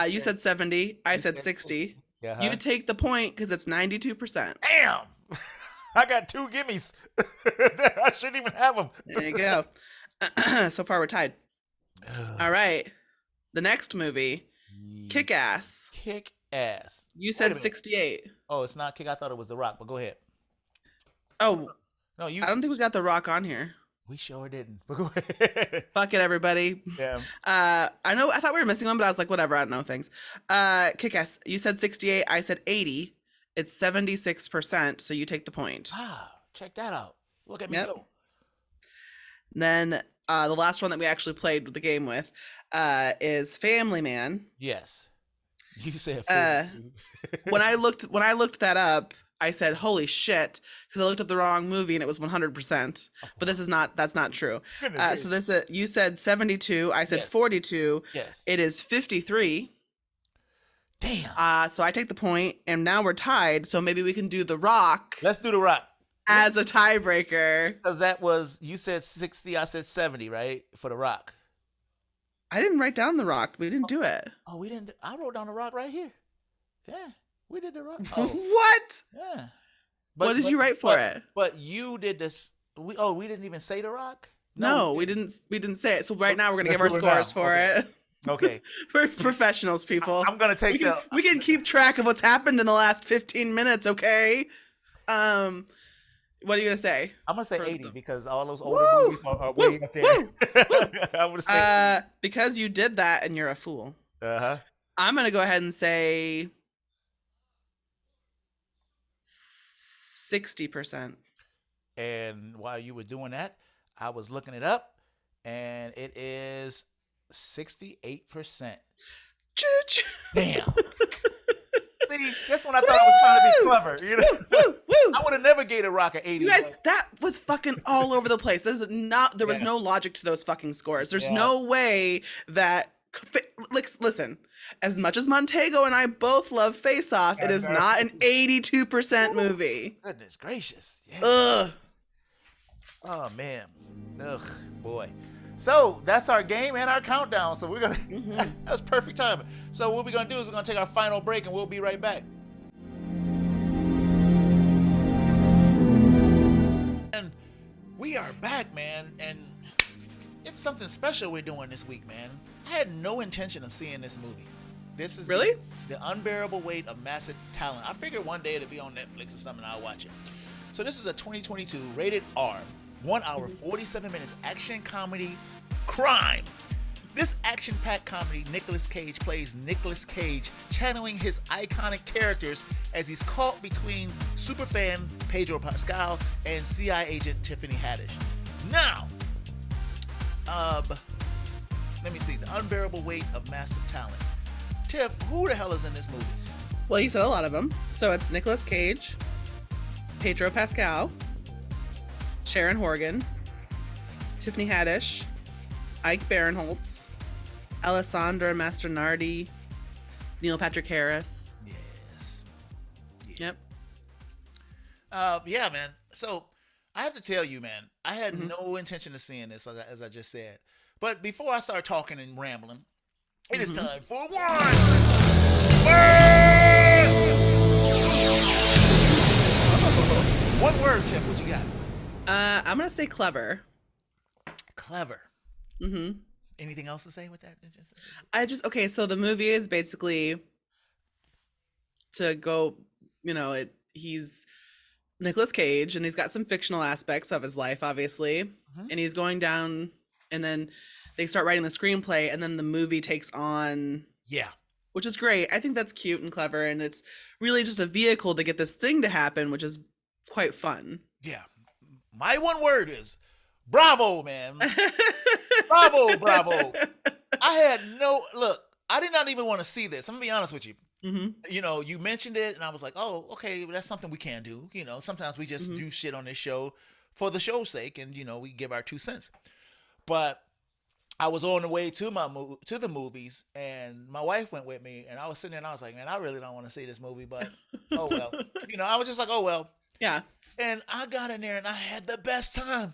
You said 70. I said 60. You take the point because it's 92%. Damn. I got 2 gimmies. I shouldn't even have them. There you go. So far we're tied. All right. The next movie, Kick-Ass. Kick-Ass. You said 68. Oh, it's not Kick. I thought it was The Rock, but go ahead. Oh. No, I don't think we got The Rock on here. We sure didn't. But go ahead. Fuck it, everybody. Yeah. I thought we were missing one, but I was like, whatever, I don't know things. Kick-Ass. You said 68. I said 80. It's 76%, so you take the point. Ah, check that out. Look at me go. Then the last one that we actually played the game with is Family Man. Yes. You said when I looked that up, I said, holy shit, because I looked up the wrong movie and it was 100%. But that's not true. So you said 72. I said 42. Yes. It is 53. Damn. So I take the point and now we're tied. So maybe we can do The Rock. Let's do The Rock. As a tiebreaker. Because you said 60, I said 70, right? For The Rock. I didn't write down The Rock. We didn't do it. Oh, we didn't. I wrote down The Rock right here. Yeah. We did The Rock. Oh. What? Yeah. What did you write for it? But you did this. We didn't even say The Rock? No, we didn't say it. So right now we're going to give our scores for it. Okay. We're professionals, people. I'm going to take we can keep track of what's happened in the last 15 minutes, okay? What are you going to say? I'm going to say 80 because all those older movies are way up there. I would say because you did that and you're a fool. Uh-huh. I'm going to go ahead and say 60%. And while you were doing that, I was looking it up, and it is 68%. Damn. See, that's when I thought I was trying to be clever. You know, I would have never gave a Rock an 80. You guys, that was fucking all over the place. There was no logic to those fucking scores. There's no way that. Listen, as much as Montego and I both love Face Off, it is not an 82% movie. Goodness gracious. Yeah. Ugh. Oh, man. Ugh, boy. So that's our game and our countdown. So we're going to, that's perfect timing. So what we're going to do is we're going to take our final break and we'll be right back. And we are back, man. And it's something special we're doing this week, man. I had no intention of seeing this movie. This is really the unbearable weight of massive talent. I figured one day it'll be on Netflix or something. I'll watch it. So this is a 2022 rated R, 1 hour 47 minutes action comedy crime This action-packed comedy, Nicolas Cage plays Nicolas Cage, channeling his iconic characters as he's caught between superfan Pedro Pascal and CI agent Tiffany Haddish. Now, let me see. The Unbearable Weight of Massive Talent. Tiff, who the hell is in this movie? Well, you said a lot of them. So it's Nicolas Cage, Pedro Pascal, Sharon Horgan, Tiffany Haddish, Ike Barinholtz, Alessandra Mastronardi, Neil Patrick Harris. Yes. Yep. Yeah, man. So I have to tell you, man, I had no intention of seeing this, as I just said. But before I start talking and rambling, it is time for one word, Tiff. What you got? I'm gonna say clever. Clever. Mm-hmm. Anything else to say with that? Okay, so the movie is basically to go, he's Nicolas Cage and he's got some fictional aspects of his life, obviously. And he's going down, and then they start writing the screenplay, and then the movie takes on. Yeah. Which is great. I think that's cute and clever, and it's really just a vehicle to get this thing to happen, which is quite fun. Yeah. My one word is bravo, man. Bravo. I had I did not even want to see this. I'm gonna be honest with you. You mentioned it, and I was like, oh, okay, that's something we can do. Sometimes we just do shit on this show for the show's sake, and we give our 2 cents. But I was on the way to the movies, and my wife went with me, and I was sitting there, and I was like, man, I really don't want to see this movie, but oh well. I was just like, oh well. Yeah. And I got in there, and I had the best time.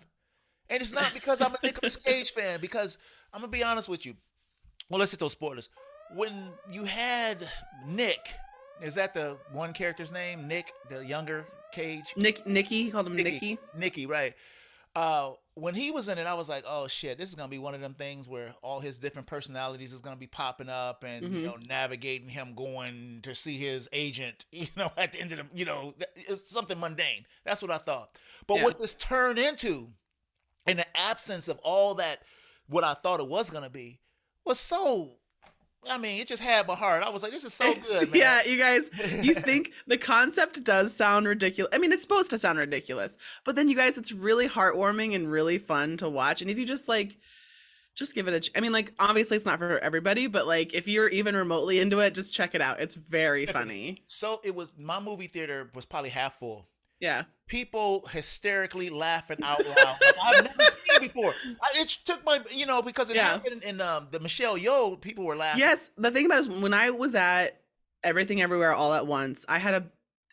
And it's not because I'm a Nicolas Cage fan, because I'm going to be honest with you. Well, let's hit those spoilers. When you had Nick, is that the one character's name? Nick, the younger Cage? Nicky, he called him Nicky. Nicky, right. When he was in it, I was like, oh shit, this is going to be one of them things where all his different personalities is going to be popping up and, navigating him going to see his agent, at the end of the, it's something mundane. That's what I thought. But what this turned into, in the absence of all that, what I thought it was going to be, was so, it just had my heart. I was like, this is so good, man. Yeah, you guys, you think the concept does sound ridiculous. It's supposed to sound ridiculous. But then, you guys, it's really heartwarming and really fun to watch. And if you just give it obviously it's not for everybody, but if you're even remotely into it, just check it out. It's very funny. So my movie theater was probably half full. Yeah. People hysterically laughing out loud. I've never seen before. It took my, because it happened in the Michelle Yeoh, people were laughing. Yes. The thing about it is, when I was at Everything Everywhere All at Once,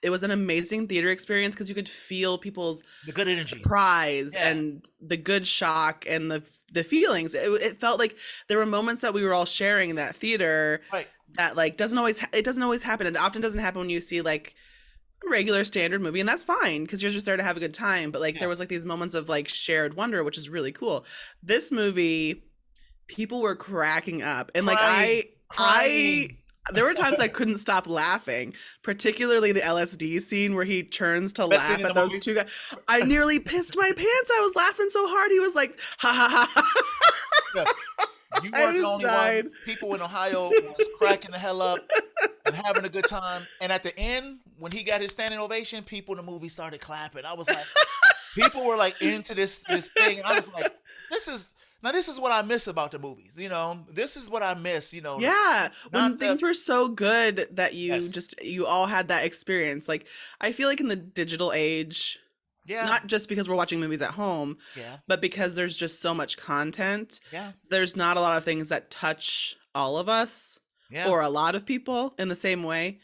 it was an amazing theater experience because you could feel people's the good energy, surprise, and the good shock and the feelings. It felt like there were moments that we were all sharing in that theater, right? That doesn't always happen. It often doesn't happen when you see regular standard movie, and that's fine because you're just there to have a good time, but there was these moments of shared wonder, which is really cool. This movie, people were cracking up, and crying. There were times I couldn't stop laughing, particularly the LSD scene where he turns to laugh at those two guys. I nearly pissed my pants. I was laughing so hard. He was like, ha ha ha. You weren't the only one. People in Ohio was cracking the hell up and having a good time. And at the end, when he got his standing ovation, people in the movie started clapping. I was like, people were into this thing. And I was like, this is what I miss about the movies. This is what I miss, Yeah. When things were so good that you all had that experience. I feel in the digital age, not just because we're watching movies at home, but because there's just so much content. Yeah. There's not a lot of things that touch all of us or a lot of people in the same way.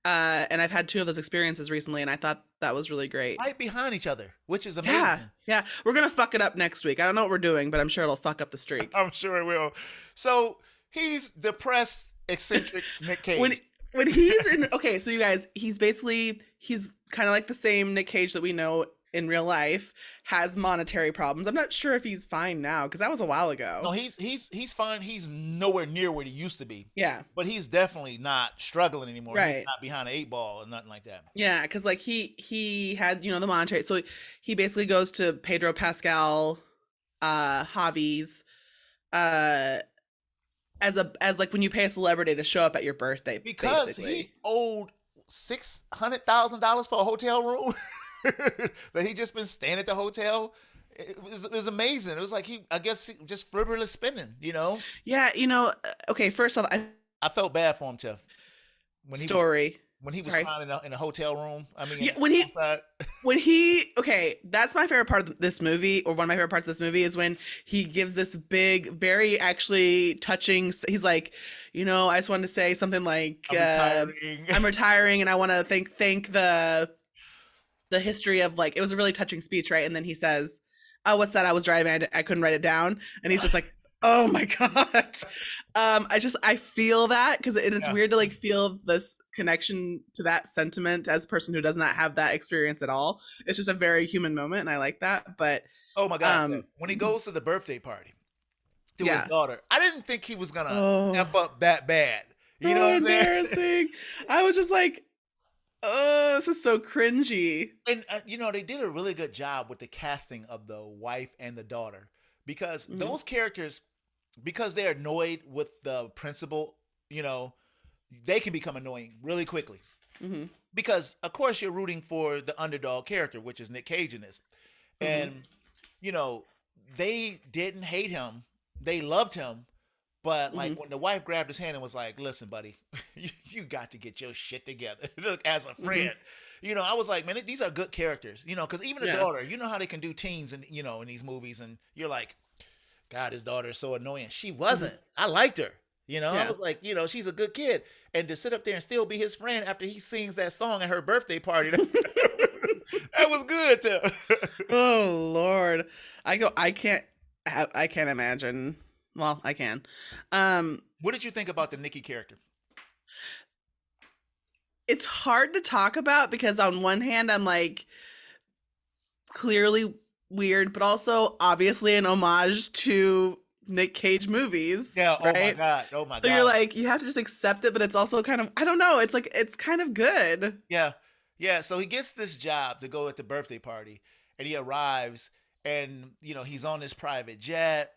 And I've had 2 of those experiences recently, and I thought that was really great. Right behind each other, which is amazing. Yeah. We're going to fuck it up next week. I don't know what we're doing, but I'm sure it'll fuck up the streak. I'm sure it will. So he's depressed, eccentric Nick Cage. When he's in, okay, so you guys, he's kind of like the same Nick Cage that we know in real life, has monetary problems. I'm not sure if he's fine now, because that was a while ago. No, he's fine. He's nowhere near where he used to be. Yeah. But he's definitely not struggling anymore. Right. He's not behind an 8 ball or nothing like that. Yeah, because he had, the monetary. So he basically goes to Pedro Pascal, Javi's as like when you pay a celebrity to show up at your birthday, because basically. he owed $600,000 for a hotel room that he just been staying at the hotel. It was amazing. It was like I guess, just frivolous spending. Yeah, okay. First off, I felt bad for him, Tiff, when he was story. when he was Sorry. crying in a hotel room. I mean, Yeah, outside. okay, that's my favorite part of this movie, or one of my favorite parts of this movie, is when he gives this big, very actually touching. He's like, I just wanted to say something like, I'm retiring, and I want to thank the history of, like, it was a really touching speech, right? And then he says, "Oh, what's that? I was driving, I couldn't write it down," and he's just like, "Oh my god." I feel that, because it's weird to like feel this connection to that sentiment as a person who does not have that experience at all. It's just a very human moment, and I like that. But oh my god, when he goes to the birthday party to his daughter, I didn't think he was gonna F up that bad. You know what I'm saying? Embarrassing. I was just like, oh, this is so cringy. And they did a really good job with the casting of the wife and the daughter, because those characters, because they're annoyed with the principal, they can become annoying really quickly. Mm-hmm. Because of course you're rooting for the underdog character, which is Nick Cage in this. And they didn't hate him. They loved him. But like when the wife grabbed his hand and was like, "Listen, buddy, you got to get your shit together." Look, as a friend, I was like, man, these are good characters, because even the daughter, how they can do teens and in these movies, and you're like, God, his daughter is so annoying. She wasn't. I liked her. I was like, she's a good kid, and to sit up there and still be his friend after he sings that song at her birthday party, that was good too. Oh Lord, I can't imagine. Well, I can. What did you think about the Nikki character? It's hard to talk about, because on one hand, I'm like, clearly weird, but also obviously an homage to Nick Cage movies. Yeah. Right? Oh my god. So you're like, you have to just accept it, but it's also kind of, I don't know. It's like, it's kind of good. Yeah. Yeah. So he gets this job to go at the birthday party, and he arrives, and he's on this private jet.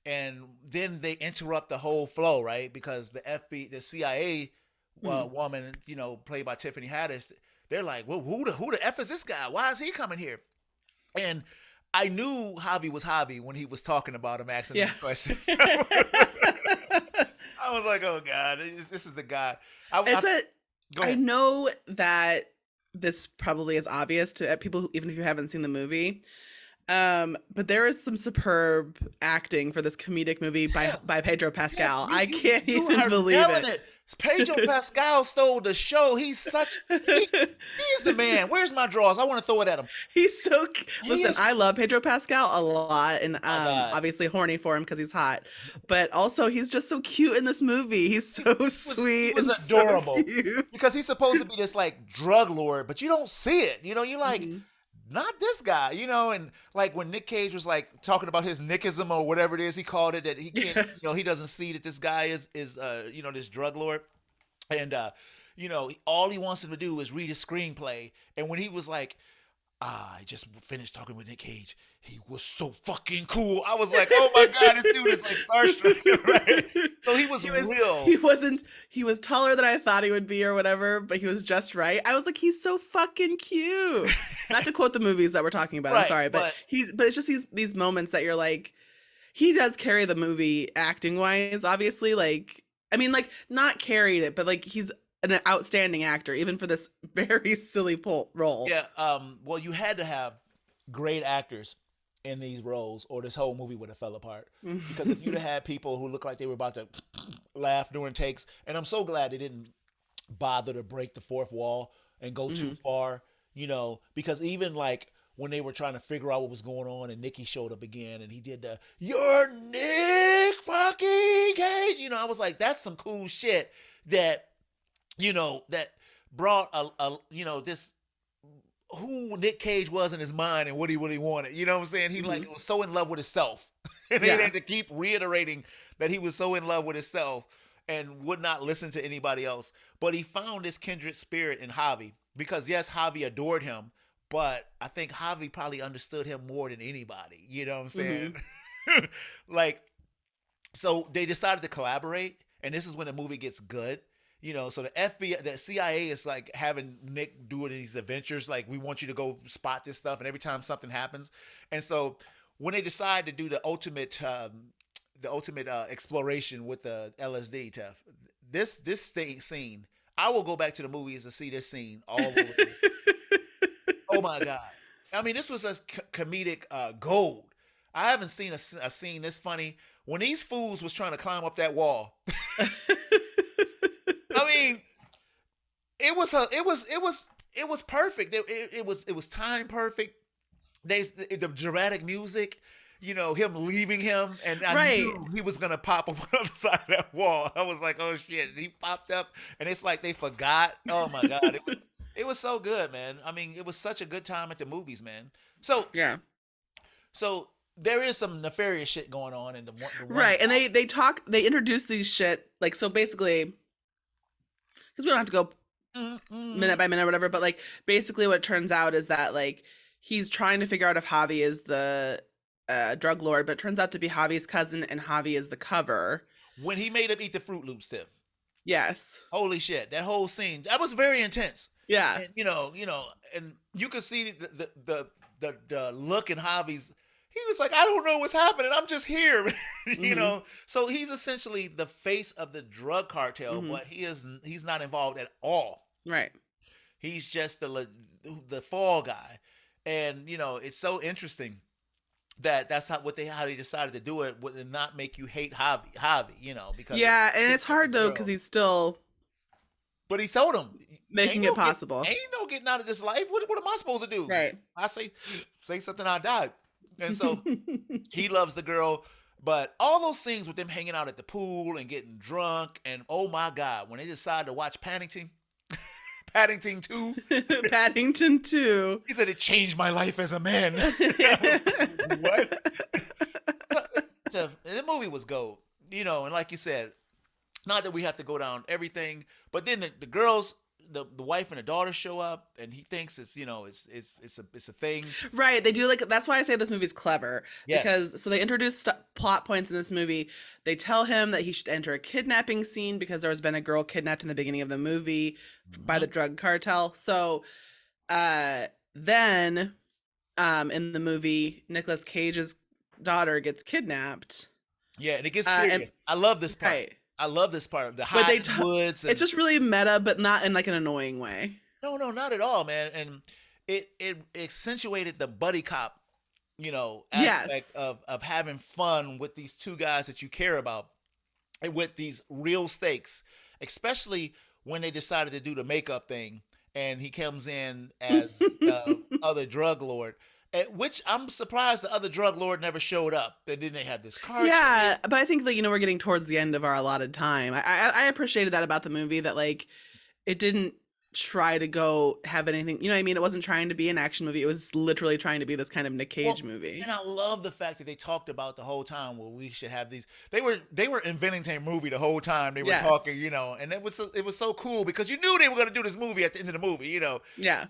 And then they interrupt the whole flow, right? Because the CIA woman, played by Tiffany Haddish, they're like, "Well, who the F is this guy? Why is he coming here?" And I knew Javi was Javi when he was talking about him, asking these questions. I was like, "Oh God, this is the guy." I know that this probably is obvious to people, even if you haven't seen the movie. But there is some superb acting for this comedic movie by Pedro Pascal. I can't even believe it. Pedro Pascal stole the show. He's he's the man. Where's my drawers? I want to throw it at him. He's so listen. I love Pedro Pascal a lot, and obviously horny for him because he's hot. But also, he's just so cute in this movie. He's so sweet and adorable. So cute. Because he's supposed to be this like drug lord, but you don't see it. You're like. Not this guy, and like when Nick Cage was like talking about his Nickism or whatever it is he called it, that he can't, he doesn't see that this guy is this drug lord, and all he wants him to do is read his screenplay. And when he was like, I just finished talking with Nick Cage, he was so fucking cool. I was like, oh my god, this dude is like starstruck, right? So he was real. He was taller than I thought he would be or whatever, but he was just right. I was like, he's so fucking cute. Not to quote the movies that we're talking about, right, I'm sorry, but it's just these moments that you're like, he does carry the movie acting wise, obviously. Like, I mean, like, not carried it, but like he's an outstanding actor, even for this very silly role. Yeah. Well, you had to have great actors in these roles, or this whole movie would have fell apart. Because if you'd have had people who looked like they were about to laugh during takes, and I'm so glad they didn't bother to break the fourth wall and go too far, because even like when they were trying to figure out what was going on, and Nicky showed up again, and he did the "You're Nick fucking Cage," I was like, that's some cool shit that that brought this who Nick Cage was in his mind and what he really wanted. You know what I'm saying? He like was so in love with himself. And he had to keep reiterating that he was so in love with himself and would not listen to anybody else. But he found this kindred spirit in Javi, because yes, Javi adored him, but I think Javi probably understood him more than anybody. You know what I'm saying? Like So they decided to collaborate, and this is when the movie gets good. So the FBI, the CIA is like having Nick do these adventures. Like, we want you to go spot this stuff, and every time something happens, and so when they decide to do the ultimate exploration with the LSD test, scene, I will go back to the movies to see this scene all over again. Oh my god! I mean, this was a comedic gold. I haven't seen a scene this funny. When these fools was trying to climb up that wall, I mean, it was perfect. It was time perfect. The dramatic music, him leaving him, and I knew he was gonna pop up on the side of that wall. I was like, oh shit! And he popped up, and it's like they forgot. Oh my god! It was so good, man. I mean, it was such a good time at the movies, man. So yeah. So there is some nefarious shit going on in the one. Right, and they introduce these shit, like, so basically, because we don't have to go minute by minute or whatever, but like basically what it turns out is that like he's trying to figure out if Javi is the drug lord, but it turns out to be Javi's cousin, and Javi is the cover. When he made him eat the Fruit Loops, too. Yes. Holy shit! That whole scene, that was very intense. Yeah. And, and you could see the look in Javi's. He was like, I don't know what's happening. I'm just here, So he's essentially the face of the drug cartel, but he's not involved at all. Right. He's just the fall guy, and it's so interesting that's how they decided to do it, would not make you hate Javi, because and it's hard though because he's still. But he told him making it possible. Ain't no getting out of this life. What am I supposed to do? Right. I say something, I die. And so he loves the girl, but all those things with them hanging out at the pool and getting drunk, and oh my God, when they decide to watch Paddington 2. Paddington 2. He said it changed my life as a man. What? The movie was gold, and like you said, not that we have to go down everything, but then the girls, the wife and the daughter show up, and he thinks it's it's a thing. Right. They do, like, that's why I say this movie's clever. Yes. Because so they introduce plot points in this movie. They tell him that he should enter a kidnapping scene because there has been a girl kidnapped in the beginning of the movie by the drug cartel. So then in the movie, Nicolas Cage's daughter gets kidnapped. Yeah, and it gets serious. I love this part. Right. I love this part of the woods. It's just really meta, but not in like an annoying way. No, not at all, man. And it accentuated the buddy cop, aspect of having fun with these two guys that you care about, and with these real stakes, especially when they decided to do the makeup thing, and he comes in as the other drug lord. Which I'm surprised the other drug lord never showed up. Then they have this car. Yeah, but I think that we're getting towards the end of our allotted time. I appreciated that about the movie, that like it didn't try to go have anything. You know what I mean? It wasn't trying to be an action movie. It was literally trying to be this kind of Nick Cage movie. And I love the fact that they talked about the whole time where we should have these. They were inventing a movie the whole time. They were talking, and it was so cool because you knew they were going to do this movie at the end of the movie, Yeah.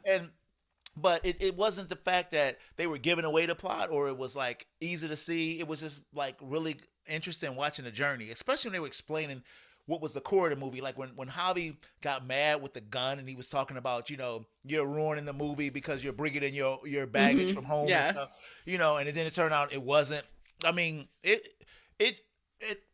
But it wasn't the fact that they were giving away the plot or it was like easy to see. It was just like really interesting watching the journey, especially when they were explaining what was the core of the movie. Like when Javi got mad with the gun and he was talking about, you're ruining the movie because you're bringing in your baggage from home and stuff, and then it turned out it wasn't. I mean, it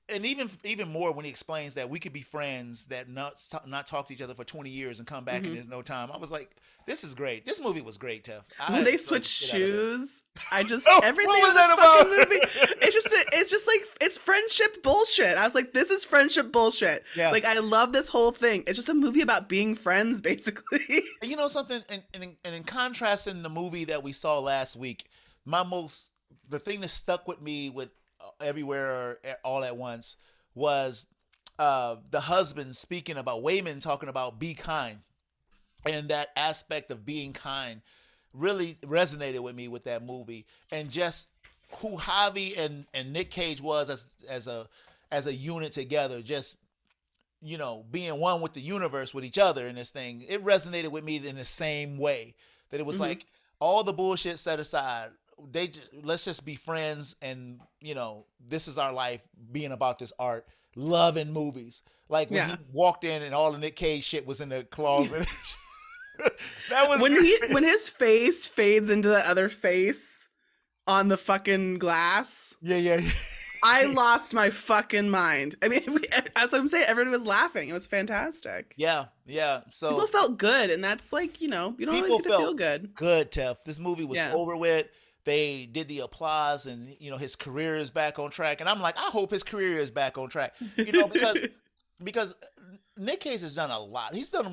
and even more when he explains that we could be friends that not talk to each other for 20 years and come back and there's no time. I was like, this is great. This movie was great, Teff. When they switch shoes, I just everything in this fucking movie. It's just like it's friendship bullshit. I was like, this is friendship bullshit. Yeah. Like I love this whole thing. It's just a movie about being friends, basically. And you know something? And in contrasting the movie that we saw last week, the thing that stuck with me with Everywhere All at Once was the husband speaking about Wayman talking about be kind, and that aspect of being kind really resonated with me with that movie, and just who Javi and Nick Cage was as a unit together, just being one with the universe, with each other in this thing. It resonated with me in the same way that it was like all the bullshit set aside. let's just be friends, and this is our life, being about this art, loving movies. Like when he walked in and all the Nick Cage shit was in the closet. That was when his face fades into the other face on the fucking glass. Yeah. I lost my fucking mind. I mean, as I'm saying, everybody was laughing. It was fantastic. Yeah. So people felt good, and that's like, you don't always get to feel good. Good, Tef. This movie was over with. They did the applause, and his career is back on track. And I'm like, I hope his career is back on track. Because Nick Cage has done a lot. He's done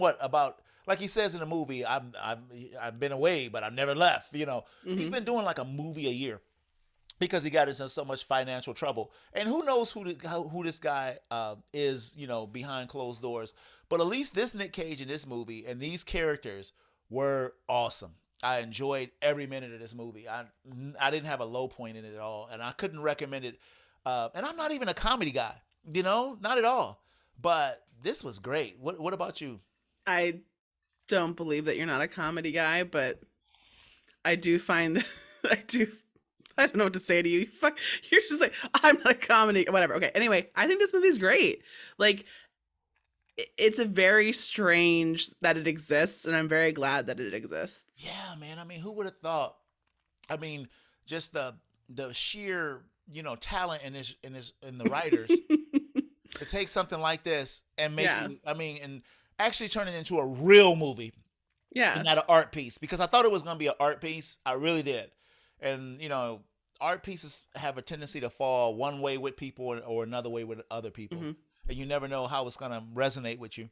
like he says in the movie, I've been away, but I've never left. He's been doing like a movie a year because he got into so much financial trouble. And who knows who this guy is, behind closed doors. But at least this Nick Cage in this movie and these characters were awesome. I enjoyed every minute of this movie. I didn't have a low point in it at all, and I couldn't recommend it. And I'm not even a comedy guy, not at all. But this was great. What about you? I don't believe that you're not a comedy guy, but I do find I don't know what to say to you. Fuck, you're just like, I'm not a comedy, whatever. Okay. Anyway, I think this movie's great. Like, it's a very strange that it exists, and I'm very glad that it exists. Yeah, man. I mean, who would have thought? I mean, just the sheer, talent in the writers to take something like this and make it, and actually turn it into a real movie. Yeah. Not an art piece, because I thought it was going to be an art piece. I really did. And, art pieces have a tendency to fall one way with people or another way with other people. Mm-hmm. And you never know how it's going to resonate with you.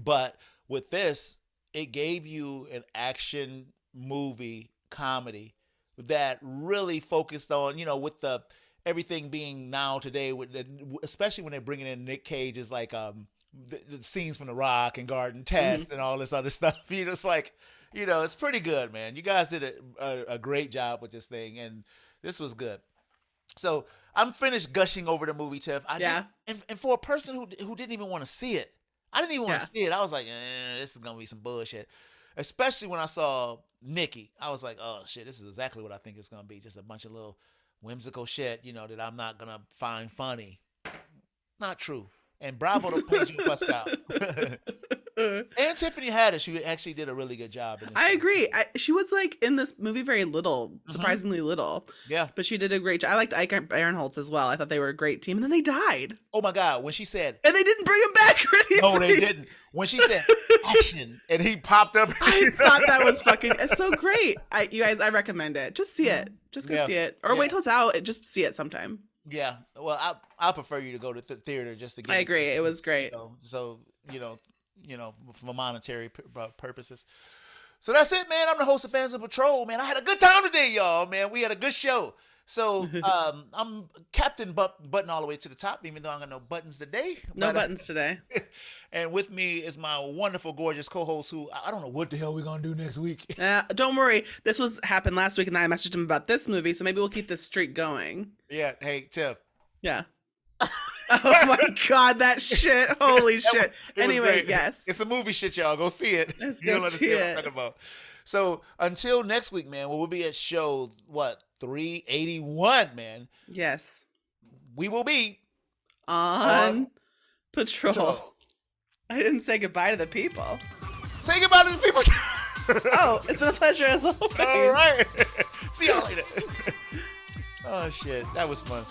But with this, it gave you an action movie comedy that really focused on, with everything being now today, especially when they're bringing in Nick Cage, is like the scenes from The Rock and Garden Test and all this other stuff. You're just like, it's pretty good, man. You guys did a great job with this thing, and this was good. So I'm finished gushing over the movie, Tiff. And for a person who didn't even want to see it, I didn't even want to see it. I was like, this is going to be some bullshit. Especially when I saw Nikki. I was like, oh, shit, this is exactly what I think it's going to be. Just a bunch of little whimsical shit, that I'm not going to find funny. Not true. And bravo to Paige Pascal. And Tiffany Haddish, she actually did a really good job in this. I agree. She was like in this movie very little, surprisingly little. Yeah. But she did a great job. I liked Ike Barinholtz as well. I thought they were a great team. And then they died. Oh my God. When she said. And they didn't bring him back or anything. No, they didn't. When she said action and he popped up. I thought that was it's so great. You guys, I recommend it. Just see it. Just go see it. Or wait till it's out. Just see it sometime. Yeah. Well, I prefer you to go to the theater just to get. I agree. It was great. So for monetary purposes. So that's it, man. I'm the host of Fans of Patrol, man. I had a good time today, y'all, man. We had a good show. So I'm Captain Button all the way to the top, even though I got no buttons today. No buttons today. And with me is my wonderful, gorgeous co-host who I don't know what the hell we're going to do next week. Don't worry. This happened last week, and I messaged him about this movie, so maybe we'll keep this streak going. Yeah. Hey, Tiff. Yeah. Oh my God, that shit. Holy shit. Anyway, yes. It's a movie shit, y'all. Go see it. Let's go see it. What I'm talking about. So until next week, man, we'll be at show, 381, man. Yes. We will be on patrol. I didn't say goodbye to the people. Say goodbye to the people. Oh, it's been a pleasure as always. All right. See y'all later. Oh, shit. That was fun.